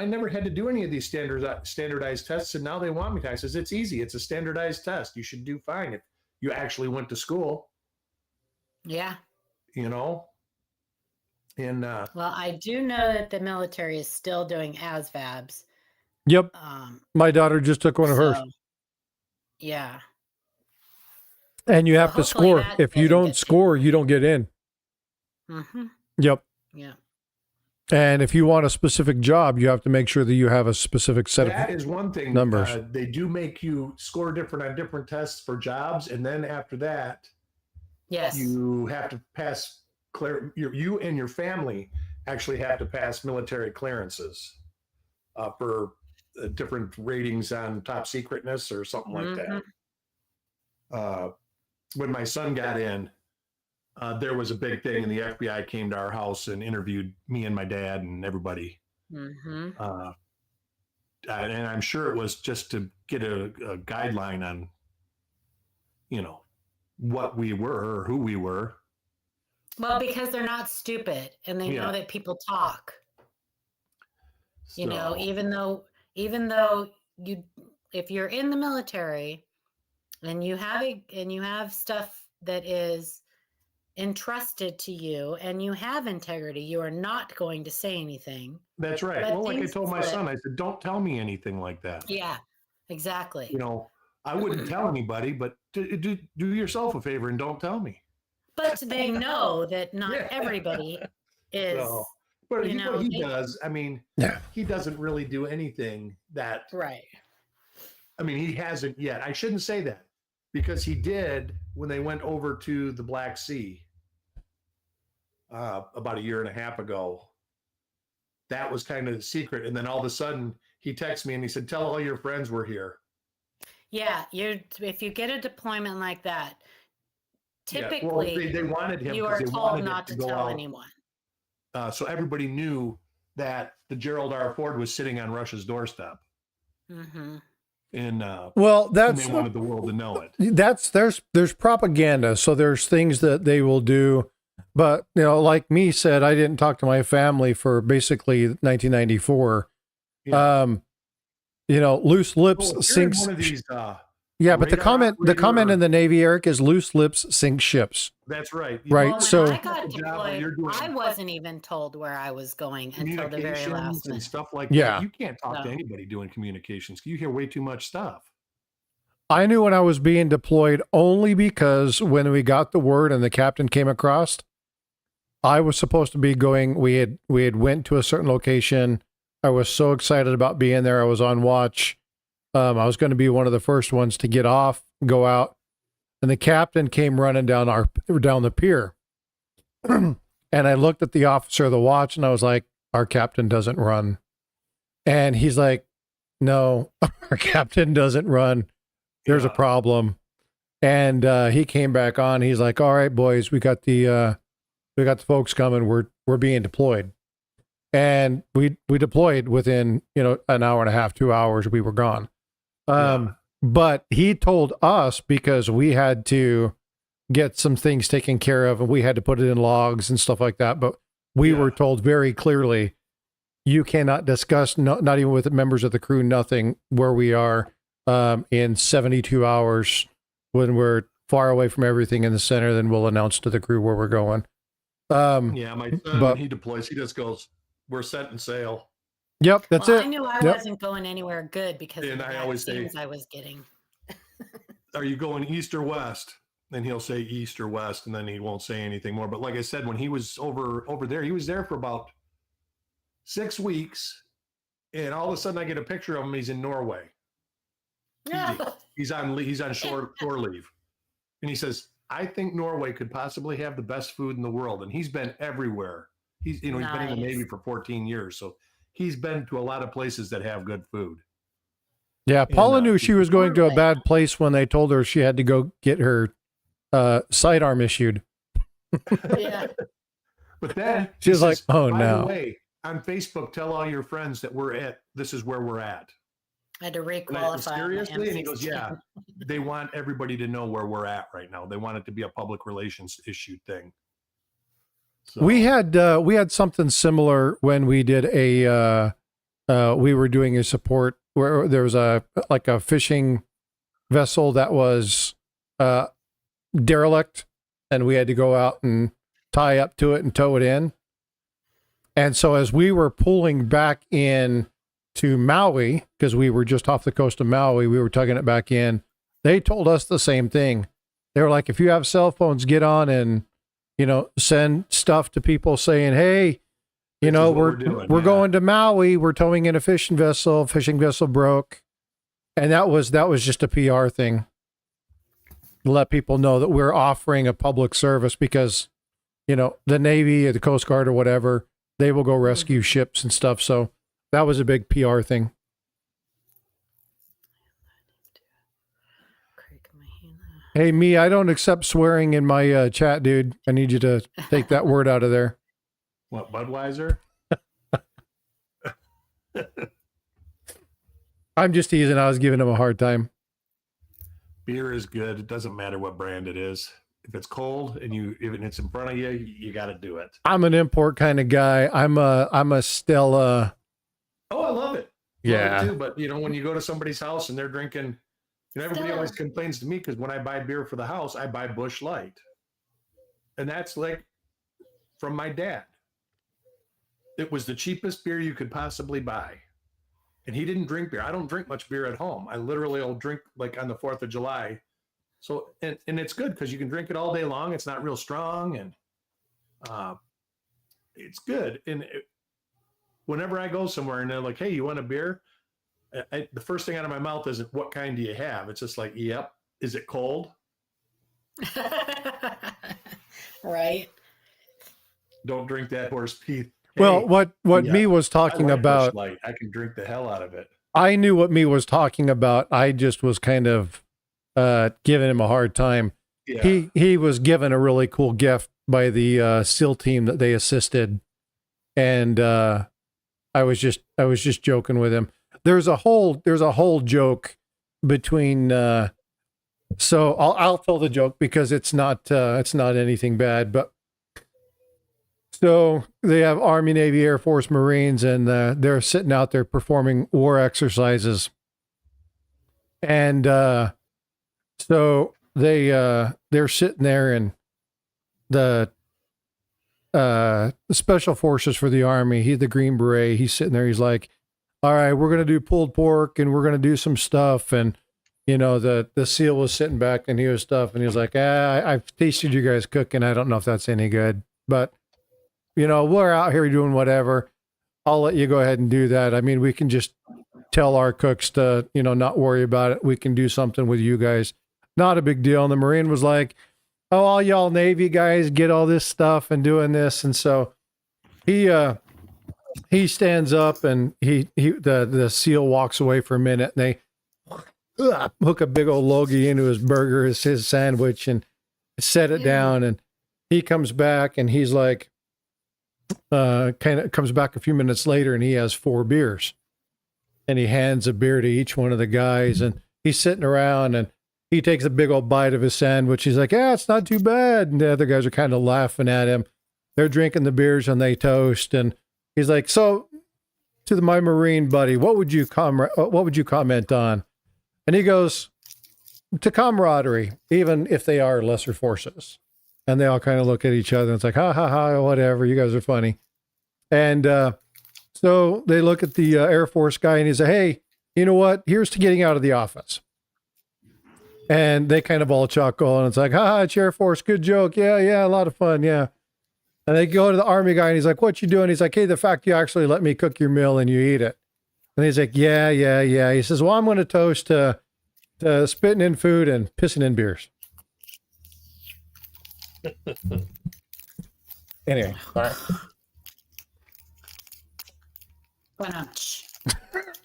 never had to do any of these standardized tests, and now they want me to. I says, it's easy. It's a standardized test. You should do fine if you actually went to school. Yeah. And well, I do know that the military is still doing ASVABs. Yep. My daughter just took one of hers. Yeah. And you have to score. If you don't score, you don't get in. Mm-hmm. Yep. Yeah. And if you want a specific job, you have to make sure that you have a specific set that is one thing. Numbers. They do make you score different on different tests for jobs, and then after that, yes, you have to pass. You and your family actually have to pass military clearances for different ratings on top secretness or something like that. When my son got in, there was a big thing, and the FBI came to our house and interviewed me and my dad and everybody. And I'm sure it was just to get a guideline on, what we were or who we were. Well, because they're not stupid, and they know that people talk. So, even though if you're in the military and you have stuff that is entrusted to you and you have integrity, you are not going to say anything. That's right. Well, like I told my son, I said, don't tell me anything like that. Yeah, exactly. I wouldn't tell anybody, but do yourself a favor and don't tell me. But they know that not everybody is. So, but what he does, he doesn't really do anything that. Right. He hasn't yet. I shouldn't say that, because he did when they went over to the Black Sea about a year and a half ago. That was kind of the secret. And then all of a sudden he texted me and he said, tell all your friends we're here. Yeah. If you get a deployment like that, typically they wanted him. You are told not to tell anyone. So everybody knew that the Gerald R. Ford was sitting on Russia's doorstep. Mm-hmm. And that's they wanted the world to know it. There's propaganda, so there's things that they will do. But like me said, I didn't talk to my family for basically 1994. Yeah. Loose lips sinks. One of these, but the comment in the Navy, Eric, is loose lips sink ships. That's right. Right. Well, so I got deployed, I wasn't even told where I was going until the very last and minute. Stuff like that. You can't talk to anybody doing communications. You hear way too much stuff. I knew when I was being deployed only because when we got the word and the captain came across, I was supposed to be going. We had went to a certain location. I was so excited about being there. I was on watch. I was going to be one of the first ones to get off, go out, and the captain came running down the pier. And I looked at the officer of the watch, and I was like, "Our captain doesn't run." And he's like, "No, our captain doesn't run. There's a problem." And he came back on. He's like, "All right, boys, we got the folks coming. We're being deployed." And we deployed within, an hour and a half, 2 hours, we were gone. But he told us, because we had to get some things taken care of and we had to put it in logs and stuff like that. But we were told very clearly, you cannot discuss, not even with members of the crew, nothing, where we are in 72 hours. When we're far away from everything in the center, then we'll announce to the crew where we're going. My son, when he deploys, he just goes, "We're set and sail." Yep, that's it. I knew I wasn't going anywhere good because of the I always say, I was getting. "Are you going east or west?" And he'll say east or west, and then he won't say anything more. But like I said, when he was over there, he was there for about 6 weeks, and all of a sudden I get a picture of him. He's in Norway. He's on shore leave, and he says, "I think Norway could possibly have the best food in the world." And he's been everywhere. He's been in the Navy for 14 years, so he's been to a lot of places that have good food. Yeah, Paula knew she was going to a bad place when they told her she had to go get her sidearm issued. Yeah. But then She's like, oh by no. the way, on Facebook, tell all your friends that this is where we're at. I had to And requalify. seriously? And he goes, yeah, they want everybody to know where we're at right now. They want it to be a public relations issue thing. So, We had something similar when we did we were doing a support where there was a fishing vessel that was derelict, and we had to go out and tie up to it and tow it in. And so as we were pulling back in to Maui, because we were just off the coast of Maui, we were tugging it back in. They told us the same thing. They were like, if you have cell phones, get on and, send stuff to people saying, hey, we're going to Maui. We're towing in a fishing vessel. Fishing vessel broke. And that was just a PR thing. Let people know that we're offering a public service because, the Navy or the Coast Guard or whatever, they will go rescue ships and stuff. So that was a big PR thing. Hey, me, I don't accept swearing in my chat, dude. I need you to take that word out of there. What, Budweiser? I'm just teasing. I was giving him a hard time. Beer is good. It doesn't matter what brand it is. If it's cold and it's in front of you, you got to do it. I'm an import kind of guy. I'm a Stella. Oh, I love it. Yeah. Love it too, but when you go to somebody's house and they're drinking, everybody always complains to me because when I buy beer for the house, I buy Busch Light, and that's like from my dad. It was the cheapest beer you could possibly buy, and he didn't drink beer. I don't drink much beer at home. I literally will drink like on the 4th of July. So, and it's good because you can drink it all day long. It's not real strong, and it's good. And whenever I go somewhere and they're like, hey, you want a beer? The first thing out of my mouth isn't what kind do you have? It's just like, yep. Is it cold? Right. Don't drink that horse pee. Well, what me was talking about, Light. I can drink the hell out of it. I knew what me was talking about. I just was kind of giving him a hard time. Yeah. He was given a really cool gift by the SEAL team that they assisted, and I was just joking with him. There's a whole joke between. So I'll tell the joke because it's not anything bad, but. So they have Army, Navy, Air Force, Marines, and they're sitting out there performing war exercises. And so they're sitting there, and the special forces for the Army, he's the Green Beret, he's sitting there, he's like, all right, we're going to do pulled pork, and we're going to do some stuff. And, the SEAL was sitting back and he was stuff, and he was like, I've tasted you guys cooking. I don't know if that's any good, but we're out here doing whatever. I'll let you go ahead and do that. I mean, we can just tell our cooks to, not worry about it. We can do something with you guys. Not a big deal. And the Marine was like, oh, all y'all Navy guys get all this stuff and doing this. And so he stands up and the SEAL walks away for a minute, and they hook a big old logie into his burger, his sandwich, and set it down. And he comes back and he's like, kind of comes back a few minutes later, and he has 4 beers, and he hands a beer to each one of the guys, and he's sitting around and he takes a big old bite of his sandwich. He's like, yeah, it's not too bad. And the other guys are kind of laughing at him. They're drinking the beers and they toast. And he's like, so to my Marine buddy, what would you comment on? And he goes, to camaraderie, even if they are lesser forces. And they all kind of look at each other and it's like, ha, ha, ha, whatever. You guys are funny. And so they look at the Air Force guy and he says, hey, you know what? Here's to getting out of the office. And they kind of all chuckle and it's like, ha, it's Air Force. Good joke. Yeah, a lot of fun. Yeah. And they go to the Army guy and he's like, what you doing? He's like, hey, the fact you actually let me cook your meal and you eat it. And he's like, yeah. He says, well, I'm going to toast to spitting in food and pissing in beers. Anyway, all right.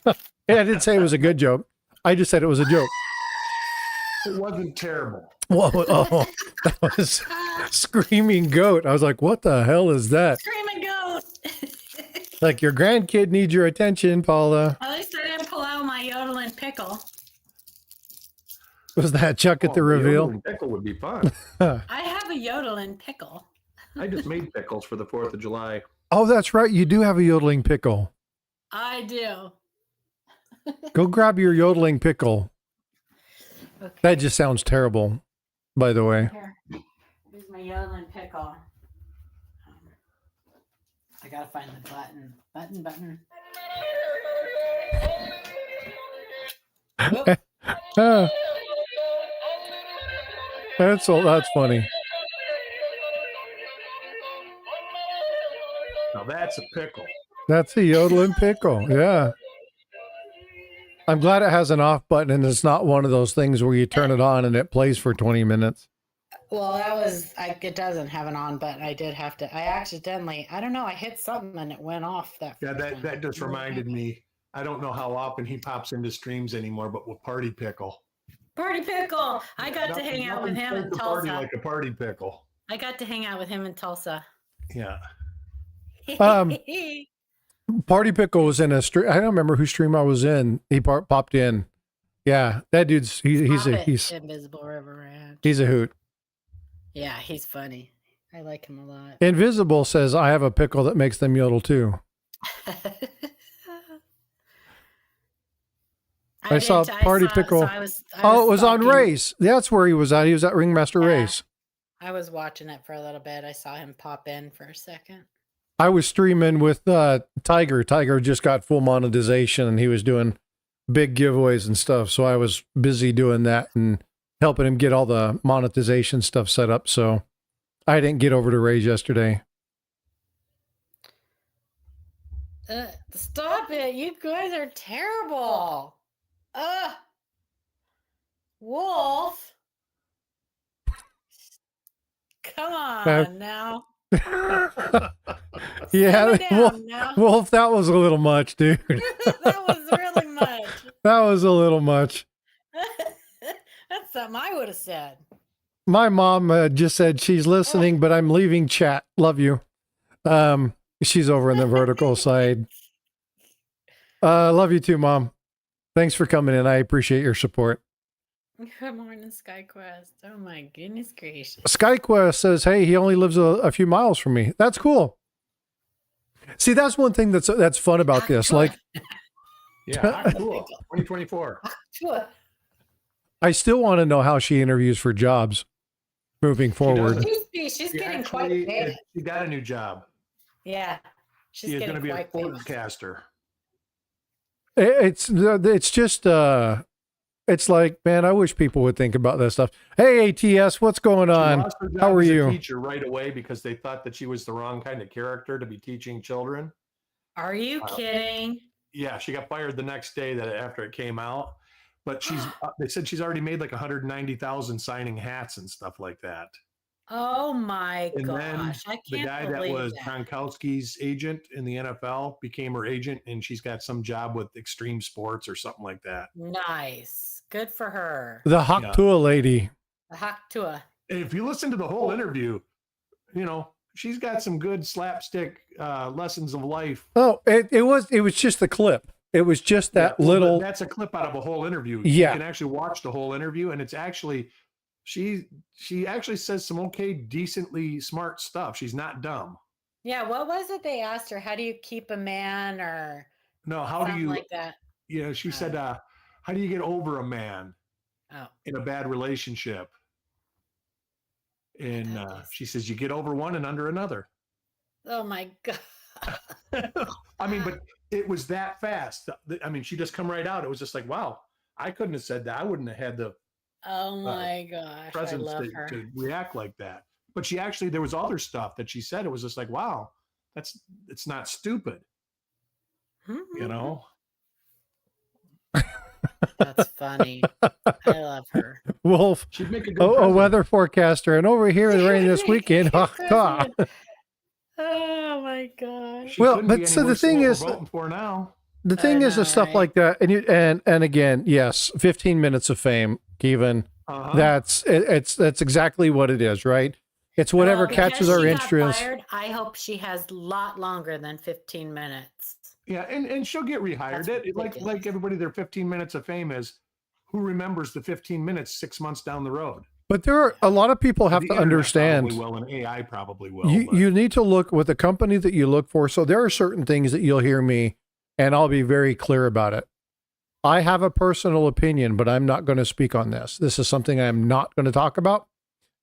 Yeah, I didn't say it was a good joke. I just said it was a joke. It wasn't terrible. Whoa, oh, that was screaming goat. I was like, what the hell is that? Screaming goat. Like, your grandkid needs your attention, Paula. At least I didn't pull out my yodeling pickle. Was that Chuck at the reveal? Pickle would be fun. I have a yodeling pickle. I just made pickles for the 4th of July. Oh, that's right. You do have a yodeling pickle. I do. Go grab your yodeling pickle. Okay. That just sounds terrible, by the way. Here. Here's my yodeling pickle. I gotta find the button. Button. That's funny. Now that's a pickle. That's a yodeling pickle. Yeah. I'm glad it has an off button and it's not one of those things where you turn it on and it plays for 20 minutes. Well, it doesn't have an on button. I accidentally, I don't know, I hit something and it went off. That just reminded me. I don't know how often he pops into streams anymore, but with Party Pickle. Party Pickle! I got to hang out with him in Tulsa. Like a Party Pickle. I got to hang out with him in Tulsa. Yeah. Party Pickle was in a stream. I don't remember whose stream I was in. He popped in. Yeah, that dude's he's Invisible River Ranch. He's a hoot. Yeah, he's funny. I like him a lot. Invisible says I have a pickle that makes them yodel too. I saw Party Pickle. It was on Race. That's where he was at. He was at Ringmaster Race. I was watching it for a little bit. I saw him pop in for a second. I was streaming with Tiger. Tiger just got full monetization and he was doing big giveaways and stuff. So I was busy doing that and helping him get all the monetization stuff set up. So I didn't get over to Ray's yesterday. Stop it. You guys are terrible. Wolf. Come on now. Yeah, Wolf, that was a little much, dude. That was really much. That was a little much. That's something I would have said. My mom just said she's listening, but I'm leaving chat. Love you. She's over in the vertical side. Love you too, Mom. Thanks for coming in. I appreciate your support. Good morning, SkyQuest. Oh my goodness gracious. SkyQuest says, hey, he only lives a few miles from me. That's cool. See, that's one thing that's fun about this. Like, yeah, cool. 2024. I still want to know how she interviews for jobs moving forward. She's getting quite famous. She got a new job. Yeah. She's going to be a sportscaster. It's just, it's like, man, I wish people would think about that stuff. Hey, ATS, what's going on? How are you? Teacher right away because they thought that she was the wrong kind of character to be teaching children. Are you kidding? Yeah, she got fired the next day after it came out. But they said she's already made like 190,000 signing hats and stuff like that. Oh my gosh! I can't the guy that was Gronkowski's agent in the NFL became her agent, and she's got some job with Extreme Sports or something like that. Nice, good for her. The Haktua lady. The Haktua. If you listen to the whole interview, she's got some good slapstick lessons of life. Oh, it was just the clip. It was just that little. That's a clip out of a whole interview. Yeah, you can actually watch the whole interview, and it's actually. She actually says some decently smart stuff. She's not dumb. Yeah, what was it they asked her? How do you keep a man or no? How do you like that? She said, "How do you get over a man in a bad relationship?" And she says, "You get over one and under another." Oh my god! I mean, but it was that fast. I mean, she just come right out. It was just like, wow, I couldn't have said that. I wouldn't have had the. Oh my gosh, I love her. To react like that. But there was other stuff that she said. It was just like, wow, it's not stupid. That's funny. I love her. Wolf, she'd make a good a weather forecaster, and over here in the rain this weekend. Oh my gosh. Well, but so the thing is, for now. The thing is, stuff like that, and again, yes, 15 minutes of fame, Kevin. That's exactly what it is, right? It's whatever catches our interest. I hope she has a lot longer than 15 minutes. Yeah, and she'll get rehired. Like everybody, their 15 minutes of fame is, who remembers the 15 minutes 6 months down the road? But there are a lot of people have to understand. Probably will, and AI probably will. You need to look with the company that you look for. So there are certain things that you'll hear me, and I'll be very clear about it. I have a personal opinion, but I'm not going to speak on this. This is something I'm not going to talk about.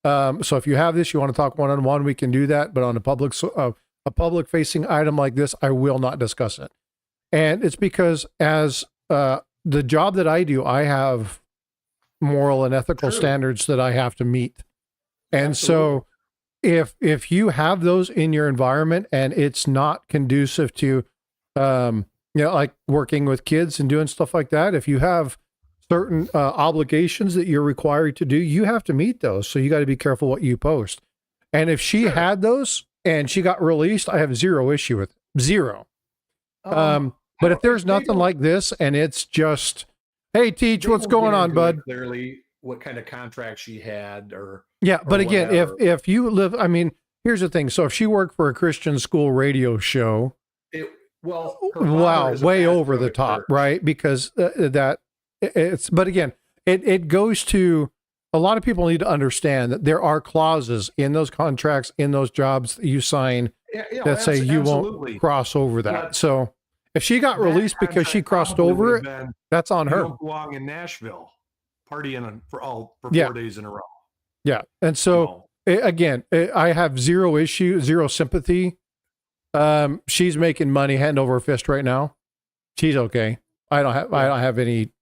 So if you have this, you want to talk one-on-one, we can do that. But on a public-facing item like this, I will not discuss it. And it's because as the job that I do, I have moral and ethical standards that I have to meet. And so if you have those in your environment and it's not conducive to, like working with kids and doing stuff like that, if you have certain obligations that you're required to do, you have to meet those. So you got to be careful what you post. And if she had those and she got released, I have zero issue with it. Zero. But if there's nothing like this and it's just, hey, Teach, what's going on, bud? Clearly what kind of contract she had but again, if you live, I mean, here's the thing. So if she worked for a Christian school radio show, way over the top, right? Because but again, it goes to, a lot of people need to understand that there are clauses in those contracts, in those jobs that you sign that say you won't cross over that. So if she got released because she crossed over it, that's on her. You don't belong in Nashville partying for 4 days in a row. Yeah. And so again, I have zero issue, zero sympathy. She's making money hand over fist right now. She's okay. I don't have anything.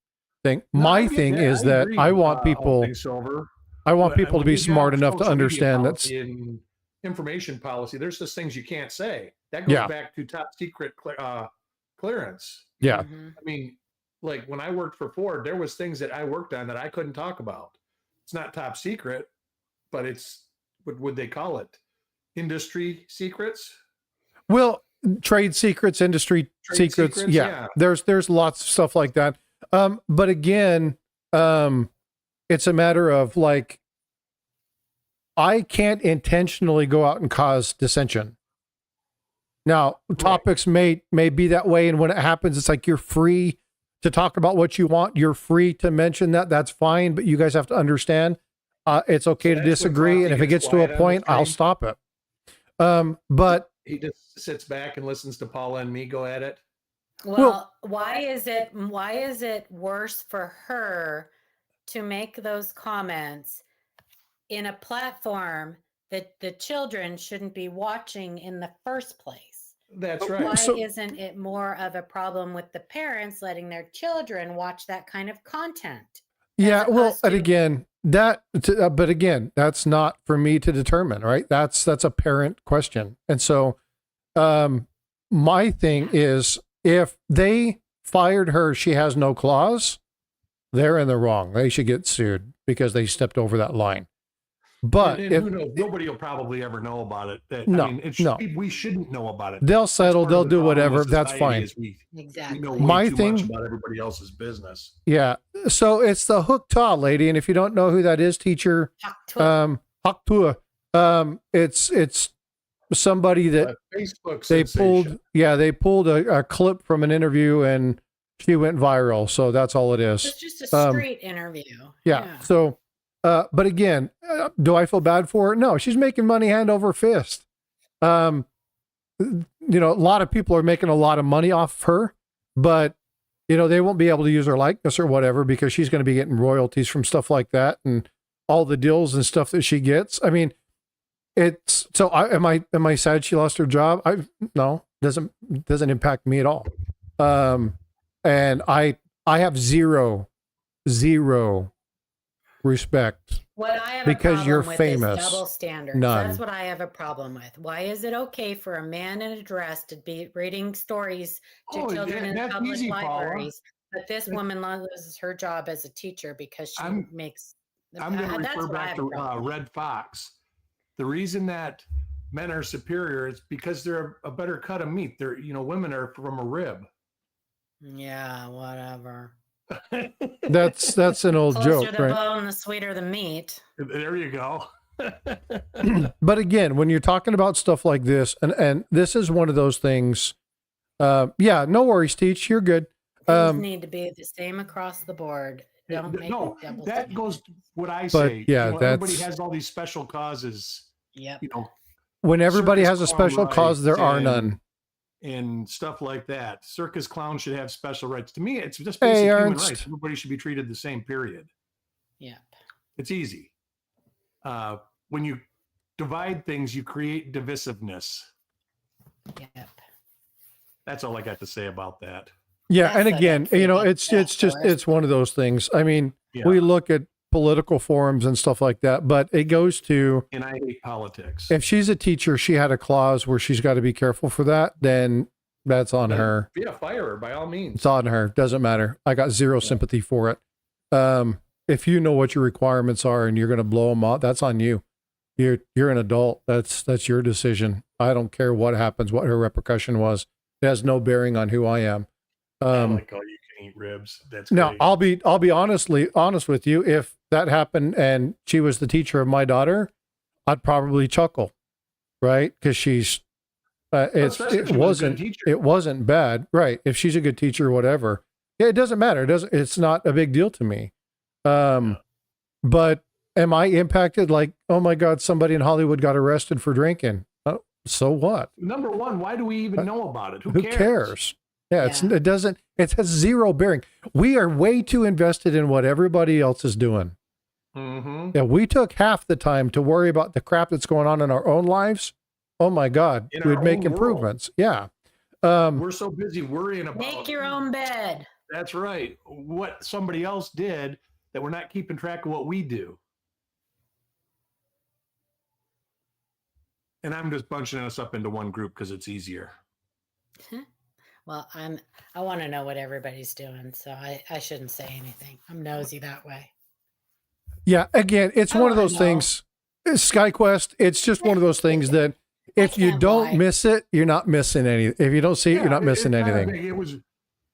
My thing is that I want people to be smart enough to understand that in information policy, there's just things you can't say. That goes back to top secret clearance. Yeah. I mean, like when I worked for Ford, there was things that I worked on that I couldn't talk about. It's not top secret, but it's, what would they call it? Industry secrets? Well, trade secrets, industry secrets. Yeah. There's lots of stuff like that. But again, it's a matter of like, I can't intentionally go out and cause dissension. Now, topics may be that way, and when it happens, it's like you're free to talk about what you want. You're free to mention that. That's fine, but you guys have to understand it's okay to disagree, and if it gets to a point, I'll stop it. But he just sits back and listens to Paula and me go at it. Well, why is it worse for her to make those comments in a platform that the children shouldn't be watching in the first place? That's right. Why isn't it more of a problem with the parents letting their children watch that kind of content? Yeah, well, and again, but again, that's not for me to determine, right? That's a parent question. And so my thing is, if they fired her, she has no clause, they're in the wrong. They should get sued because they stepped over that line. But and who knows? Nobody will probably ever know about it. We shouldn't know about it. They'll settle. They'll do whatever. That's fine. Exactly. We know way too much about everybody else's business. Yeah. So it's the Hukta lady, and if you don't know who that is, teacher, Haktua. It's somebody that Facebook they pulled. Yeah, they pulled a clip from an interview, and she went viral. So that's all it is. It's just a straight interview. Yeah. So. But again, do I feel bad for her? No, she's making money hand over fist. A lot of people are making a lot of money off of her, but they won't be able to use her likeness or whatever because she's going to be getting royalties from stuff like that and all the deals and stuff that she gets. I mean, it's so. Am I sad she lost her job? No, doesn't impact me at all. And I have zero respect because you're famous. Double standards. None. That's what I have a problem with. Why is it okay for a man in a dress to be reading stories to children in public libraries, but this woman loses her job as a teacher because she makes? I'm going to refer back to Red Fox. The reason that men are superior is because they're a better cut of meat. They're women are from a rib. Yeah, whatever. That's an old Closer joke, the right? bone, the sweeter the meat. There you go. But again, when you're talking about stuff like this, and this is one of those things, yeah, no worries, Teach, you're good. Things need to be the same across the board. Don't make No, double that standards. goes what I But, say. yeah, everybody that's- has all these special causes. Yep. When everybody circus has a clown special cause, there are rights none. and stuff like that. Circus clowns should have special rights. To me, it's just Hey, basic human Ernst. rights. Everybody should be treated the same, period. Yep. It's easy. When you divide things, you create divisiveness. Yep. That's all I got to say about that. Yeah, That's and like again, a you know, feeling it's that just for us. it's one of those things. I mean, Yeah. we look at political forums and stuff like that, but it goes to, And I hate politics. if she's a teacher, she had a clause where she's got to be careful for that, then that's on her. Yeah, fire her by all means. It's on her. Doesn't matter. I got zero sympathy for it. If you know what your requirements are and you're going to blow them out, that's on you. You're an adult. That's your decision. I don't care what happens, what her repercussion was. It has no bearing on who I am. I like all you can eat ribs. That's Now, great. I'll be honest with you. If that happened and she was the teacher of my daughter, I'd probably chuckle, right? Because she's Especially if she was a good teacher. it wasn't bad, right? If she's a good teacher, whatever, yeah, it doesn't matter. It's not a big deal to me. But am I impacted? Like, oh my God, somebody in Hollywood got arrested for drinking. So what? Number one, why do we even know about it? Who cares? Yeah, Yeah. it has zero bearing. We are way too invested in what everybody else is doing. Mm-hmm. Yeah, we took half the time to worry about the crap that's going on in our own lives. Oh my God, In our we'd make own world. improvements. Yeah. We're so busy worrying about Make your own bed. That's right. What somebody else did that we're not keeping track of what we do. And I'm just bunching us up into one group because it's easier. Well, I want to know what everybody's doing, so I shouldn't say anything. I'm nosy that way. Yeah. Again, it's Oh, one of I those know. things. SkyQuest, it's just one of those things that if you can't don't lie. miss it, you're not missing anything. If you don't see it, you're not Yeah, missing it's not a anything. big- It was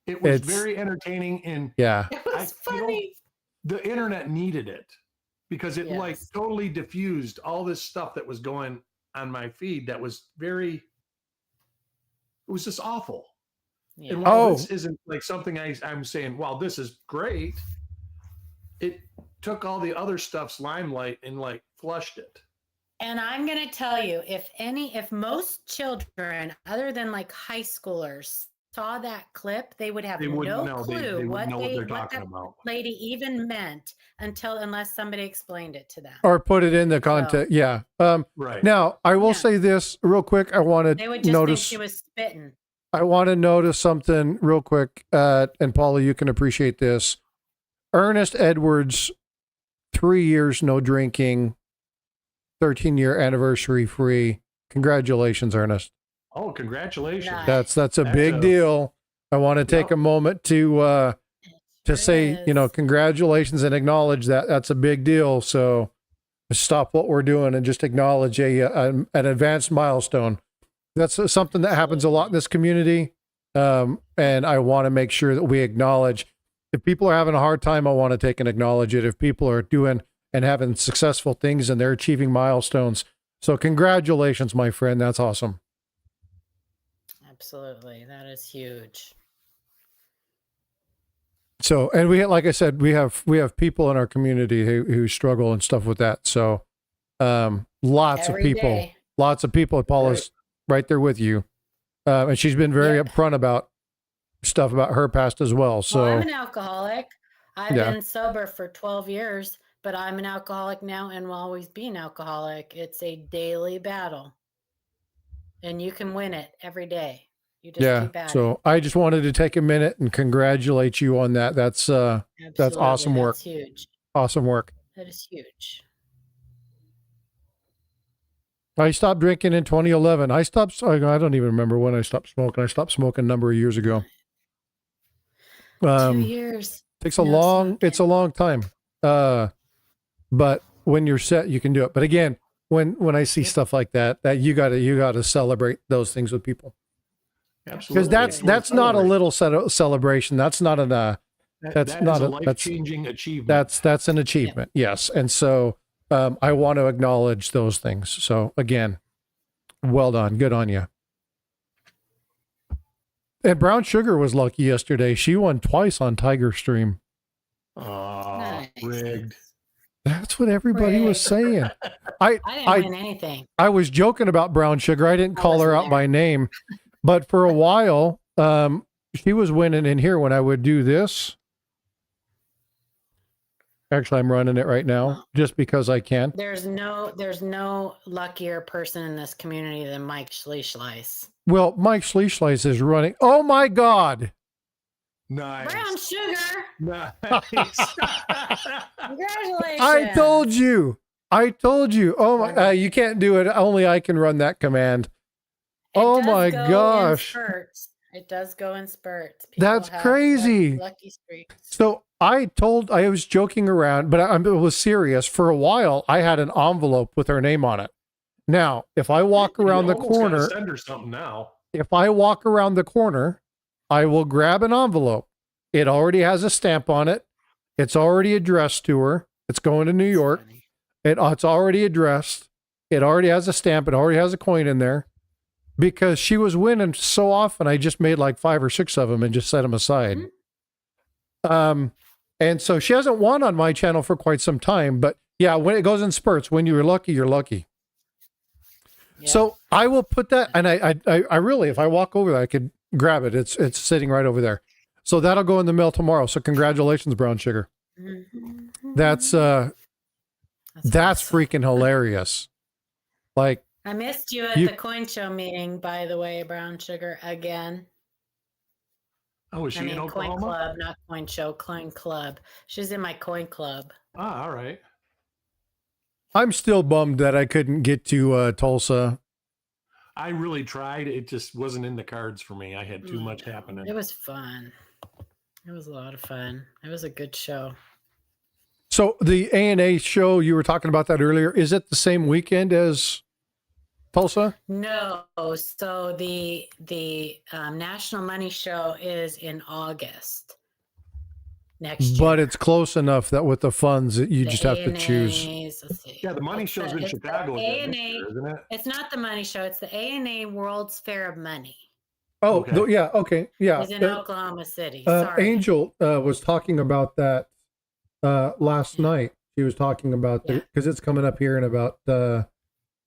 It's- very entertaining, and Yeah. It was funny. the internet needed it because it like Yes. totally diffused all this stuff that was going on my feed that was it was just awful. Yeah. And while Oh. this isn't like something I'm saying, wow, this is great, it took all the other stuff's limelight and like flushed it. And I'm going to tell you, if most children, other than like high schoolers, saw that clip, they would have They wouldn't no know. They clue wouldn't what know what they're what talking that about. lady even meant unless somebody explained it to them. Or put it in the content. Yeah. Right. Now I will Yeah. say this real quick. I want They would to just notice. think she was spitting. I want to notice something real quick. And Paula, you can appreciate this. Ernest Edwards, 3 years no drinking, 13-year anniversary free. Congratulations, Ernest. Oh, congratulations. Nice. That's a That's big a- deal. I want to take Yep. a moment to say, Yes. congratulations and acknowledge that. That's a big deal. So stop what we're doing and just acknowledge an advanced milestone. That's something that happens a lot in this community. And I want to make sure that we acknowledge if people are having a hard time, I want to take and acknowledge it. If people are doing and having successful things and they're achieving milestones. So congratulations, my friend. That's awesome. Absolutely. That is huge. So, and like I said, we have people in our community who struggle and stuff with that. So, lots Every of people, day. lots of people. Paula's right there with you. And she's been very Yeah. upfront about stuff about her past as well. So, Well, I'm an alcoholic. I've Yeah. been sober for 12 years, but I'm an alcoholic now and will always be an alcoholic. It's a daily battle. And you can win it every day. You just yeah. keep at it. So I just wanted to take a minute and congratulate you on that. That's Absolutely, awesome work. That's huge. awesome work. That is huge. I stopped drinking in 2011. I don't even remember when I stopped smoking. I stopped smoking a number of years ago. 2 years. Takes a No long, smoking. it's a long time. But when you're set, you can do it. But again, when I see stuff like that you gotta celebrate those things with people. Absolutely. Because that's not a little celebration. That's not That's that not is a life-changing achievement. That's an achievement. Yes. And so I want to acknowledge those things. So again, well done. Good on you. And Brown Sugar was lucky yesterday. She won twice on Tiger Stream. Oh, Nice. rigged. That's what everybody was saying. I didn't win anything. I was joking about Brown Sugar. I didn't call her out by name, but for a while, she was winning in here when I would do this. Actually, I'm running it right now just because I can. There's no luckier person in this community than Mike Schleichleis. Well, Mike Schleichleis is running. Oh my God. Nice. Brown Sugar. Nice. Congratulations. I told you. Oh my, you can't do it. Only I can run that command. Oh my gosh. It does go in spurts. That's crazy. Lucky streaks. So I was joking around, but I was serious. For a while, I had an envelope with her name on it. Now, if I walk around the corner, send her something now. If I walk around the corner, I will grab an envelope. It already has a stamp on it. It's already addressed to her. It's going to New York. It's already addressed. It already has a stamp. It already has a coin in there. Because she was winning so often, I just made like 5 or 6 of them and just set them aside. Mm-hmm. And so she hasn't won on my channel for quite some time. But yeah, when it goes in spurts, when you're lucky, you're lucky. Yeah. So I will put that, and I really, if I walk over there, I could grab it. It's sitting right over there. So that'll go in the mail tomorrow. So congratulations, Brown Sugar. Mm-hmm. That's awesome. Freaking hilarious. Like, I missed you at the coin show meeting, by the way, Brown Sugar, again. Oh, is she in Oklahoma? Coin club, not coin show, coin club. She's in my coin club. Ah, all right. I'm still bummed that I couldn't get to Tulsa. I really tried. It just wasn't in the cards for me. I had too much happening. It was fun. It was a lot of fun. It was a good show. So the A&A show, you were talking about that earlier. Is it the same weekend as Tulsa? No. So the National Money Show is in August next year. But it's close enough that with the funds, you just have to choose. Yeah, the money show's in Chicago, isn't it? It's not the money show. It's the A&A World's Fair of Money. Oh, okay. Yeah, okay. Yeah. It's in Oklahoma City. Sorry. Angel was talking about that last night. She was talking about because it's coming up here in about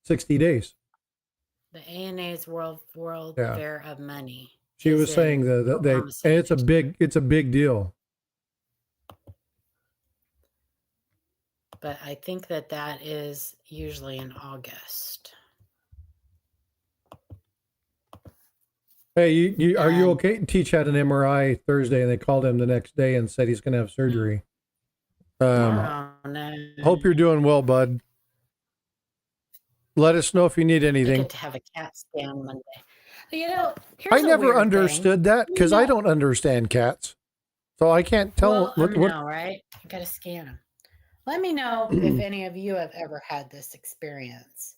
60 days. The A&A's World Fair of Money. She was saying that it's a big deal. But I think that is usually in August. Hey, are you okay? Teach had an MRI Thursday, and they called him the next day and said he's going to have surgery. Oh, no. Hope you're doing well, bud. Let us know if you need anything. I get to have a CAT scan Monday. You know, I never understood that because I don't understand cats, so I can't tell. Well, what right? You got to scan them. Let me know if any of you have ever had this experience.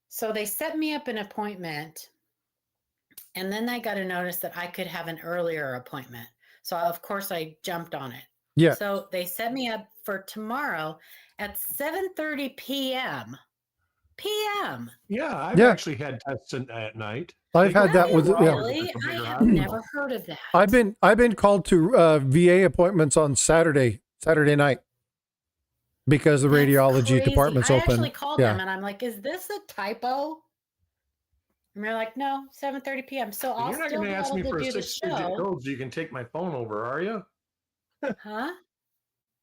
So they set me up an appointment, and then I got a notice that I could have an earlier appointment. So of course I jumped on it. Yeah. So they set me up for tomorrow at 7:30 p.m. Yeah, I've actually had tests at night. I've had that with really? I have never heard of that. I've been called to VA appointments on Saturday night because the radiology department's open. I actually called them and I'm like, "Is this a typo?" And they're like, "No, 7:30 p.m." So I'll You're not still going be to ask me able for to a do the 6-digit show. code so you can take my phone over, are you? Huh?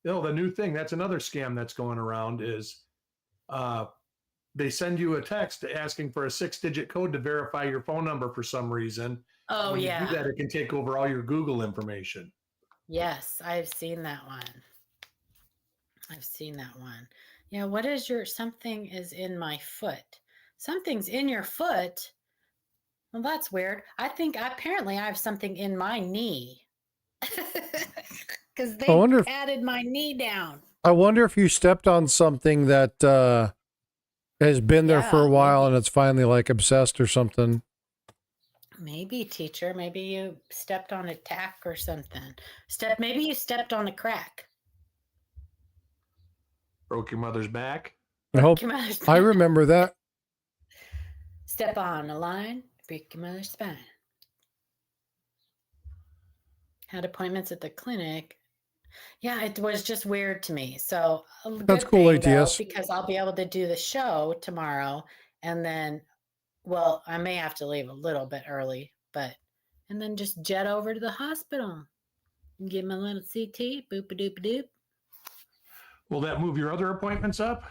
No, the new thing, that's another scam that's going around is they send you a text asking for a 6-digit code to verify your phone number for some reason. Oh, when yeah. you do that, it can take over all your Google information. Yes, I've seen that one. Yeah, what is something is in my foot. Something's in your foot? Well, that's weird. Apparently I have something in my knee. Because they patted my knee down. I wonder if you stepped on something that has been there for a while and it's finally like obsessed or something. Maybe, teacher. Maybe you stepped on a tack or something. Maybe you stepped on a crack. Broke your mother's back. I remember that. Step on a line, break your mother's spine. Had appointments at the clinic. Yeah, it was just weird to me. So that's cool, ATS. because I'll be able to do the show tomorrow, and then, well, I may have to leave a little bit early, and then just jet over to the hospital and get my little CT. Boop a doop a doop. Will that move your other appointments up?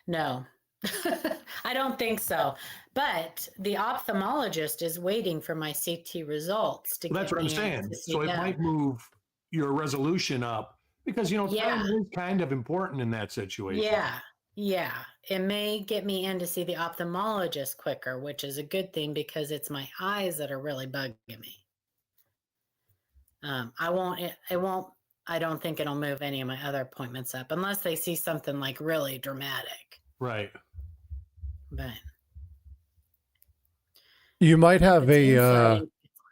No, I don't think so. But the ophthalmologist is waiting for my CT results to. Well, that's what I'm saying. So it might move your resolution up because time is kind of important in that situation. Yeah. It may get me in to see the ophthalmologist quicker, which is a good thing because it's my eyes that are really bugging me. I don't think it'll move any of my other appointments up unless they see something like really dramatic. Right. But you might have you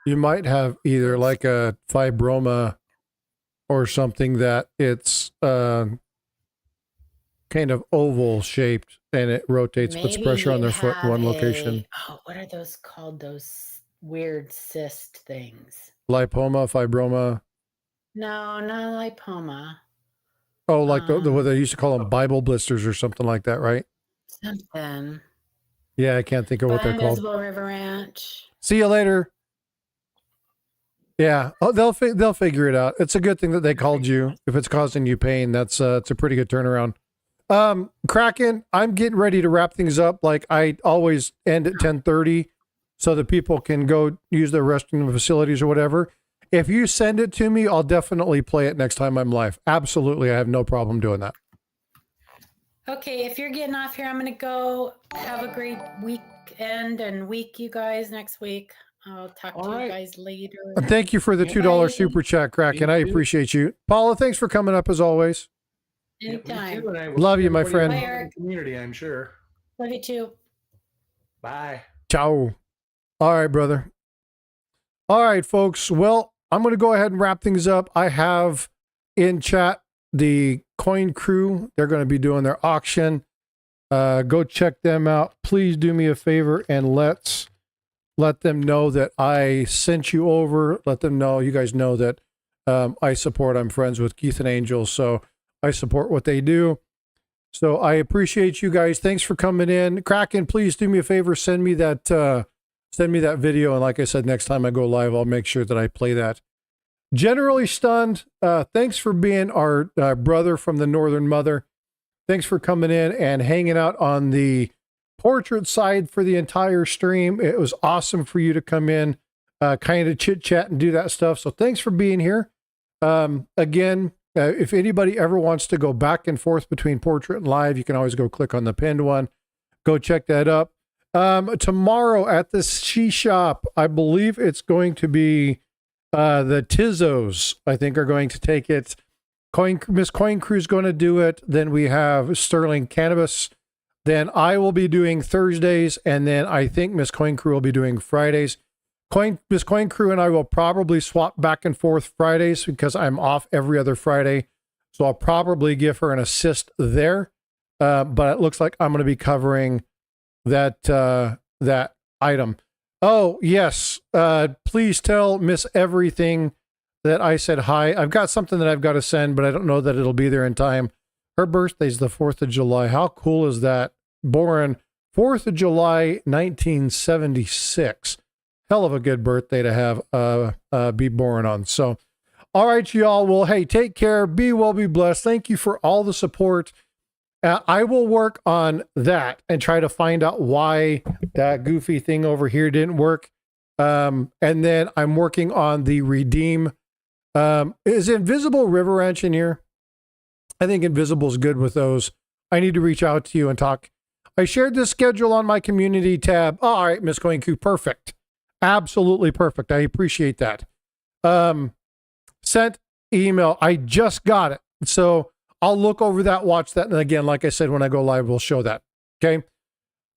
might have either like a fibroma or something that it's kind of oval shaped and it rotates, puts pressure on their foot in one location. What are those called? Those weird cyst things? Lipoma, fibroma. No, not lipoma. Oh, like what they used to call them Bible blisters or something like that, right? Something. Yeah, I can't think of what they're called. Invisible River Ranch. See you later. Yeah, they'll figure it out. It's a good thing that they called you. If it's causing you pain, it's a pretty good turnaround. Kraken, I'm getting ready to wrap things up. Like I always end at 10:30 so that people can go use their restroom facilities or whatever. If you send it to me, I'll definitely play it next time I'm live. Absolutely. I have no problem doing that. Okay. If you're getting off here, I'm going to go. Have a great weekend and week, you guys, next week. I'll talk to you guys later. Thank you for the $2 super chat, Kraken. I appreciate you. Paula, thanks for coming up as always. Anytime. Love you, my friend. Bye, community, I'm sure. Love you too. Bye. Ciao. All right, brother. All right, folks. Well, I'm going to go ahead and wrap things up. I have in chat the Coin Crew. They're going to be doing their auction. Go check them out. Please do me a favor and let them know that I sent you over. Let them know, you guys know that I support. I'm friends with Keith and Angel, so I support what they do. So I appreciate you guys. Thanks for coming in. Kraken, please do me a favor. Send me that video. And like I said, next time I go live, I'll make sure that I play that. Generally Stunned, thanks for being our brother from the Northern Mother. Thanks for coming in and hanging out on the portrait side for the entire stream. It was awesome for you to come in, kind of chit chat and do that stuff. So thanks for being here. Again, if anybody ever wants to go back and forth between portrait and live, you can always go click on the pinned one. Go check that up. Tomorrow at the She Shop, I believe it's going to be the Tizzos, I think, are going to take it. Miss Coin Crew's going to do it. Then we have Sterling Cannabis. Then I will be doing Thursdays, and then I think Miss Coin Crew will be doing Fridays. Miss Coin Crew and I will probably swap back and forth Fridays because I'm off every other Friday. So I'll probably give her an assist there. But it looks like I'm going to be covering that item. Oh, yes. Please tell Miss Everything that I said hi. I've got something that I've got to send, but I don't know that it'll be there in time. Her birthday's the 4th of July. How cool is that? Born 4th of July, 1976. Hell of a good birthday to have be born on. So, all right, y'all. Well, hey, take care. Be well, be blessed. Thank you for all the support. I will work on that and try to find out why that goofy thing over here didn't work. And then I'm working on the redeem. Is Invisible River Ranch in here? I think Invisible's good with those. I need to reach out to you and talk. I shared this schedule on my community tab. Oh, all right, Miss Coin Crew. Perfect. Absolutely perfect. I appreciate that. Sent email. I just got it. So I'll look over that, watch that. And again, like I said, when I go live, we'll show that. Okay.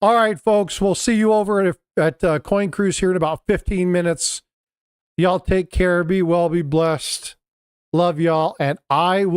All right, folks. We'll see you over at at Coin Cruise here in about 15 minutes. Y'all take care. Be well, be blessed. Love y'all. And I will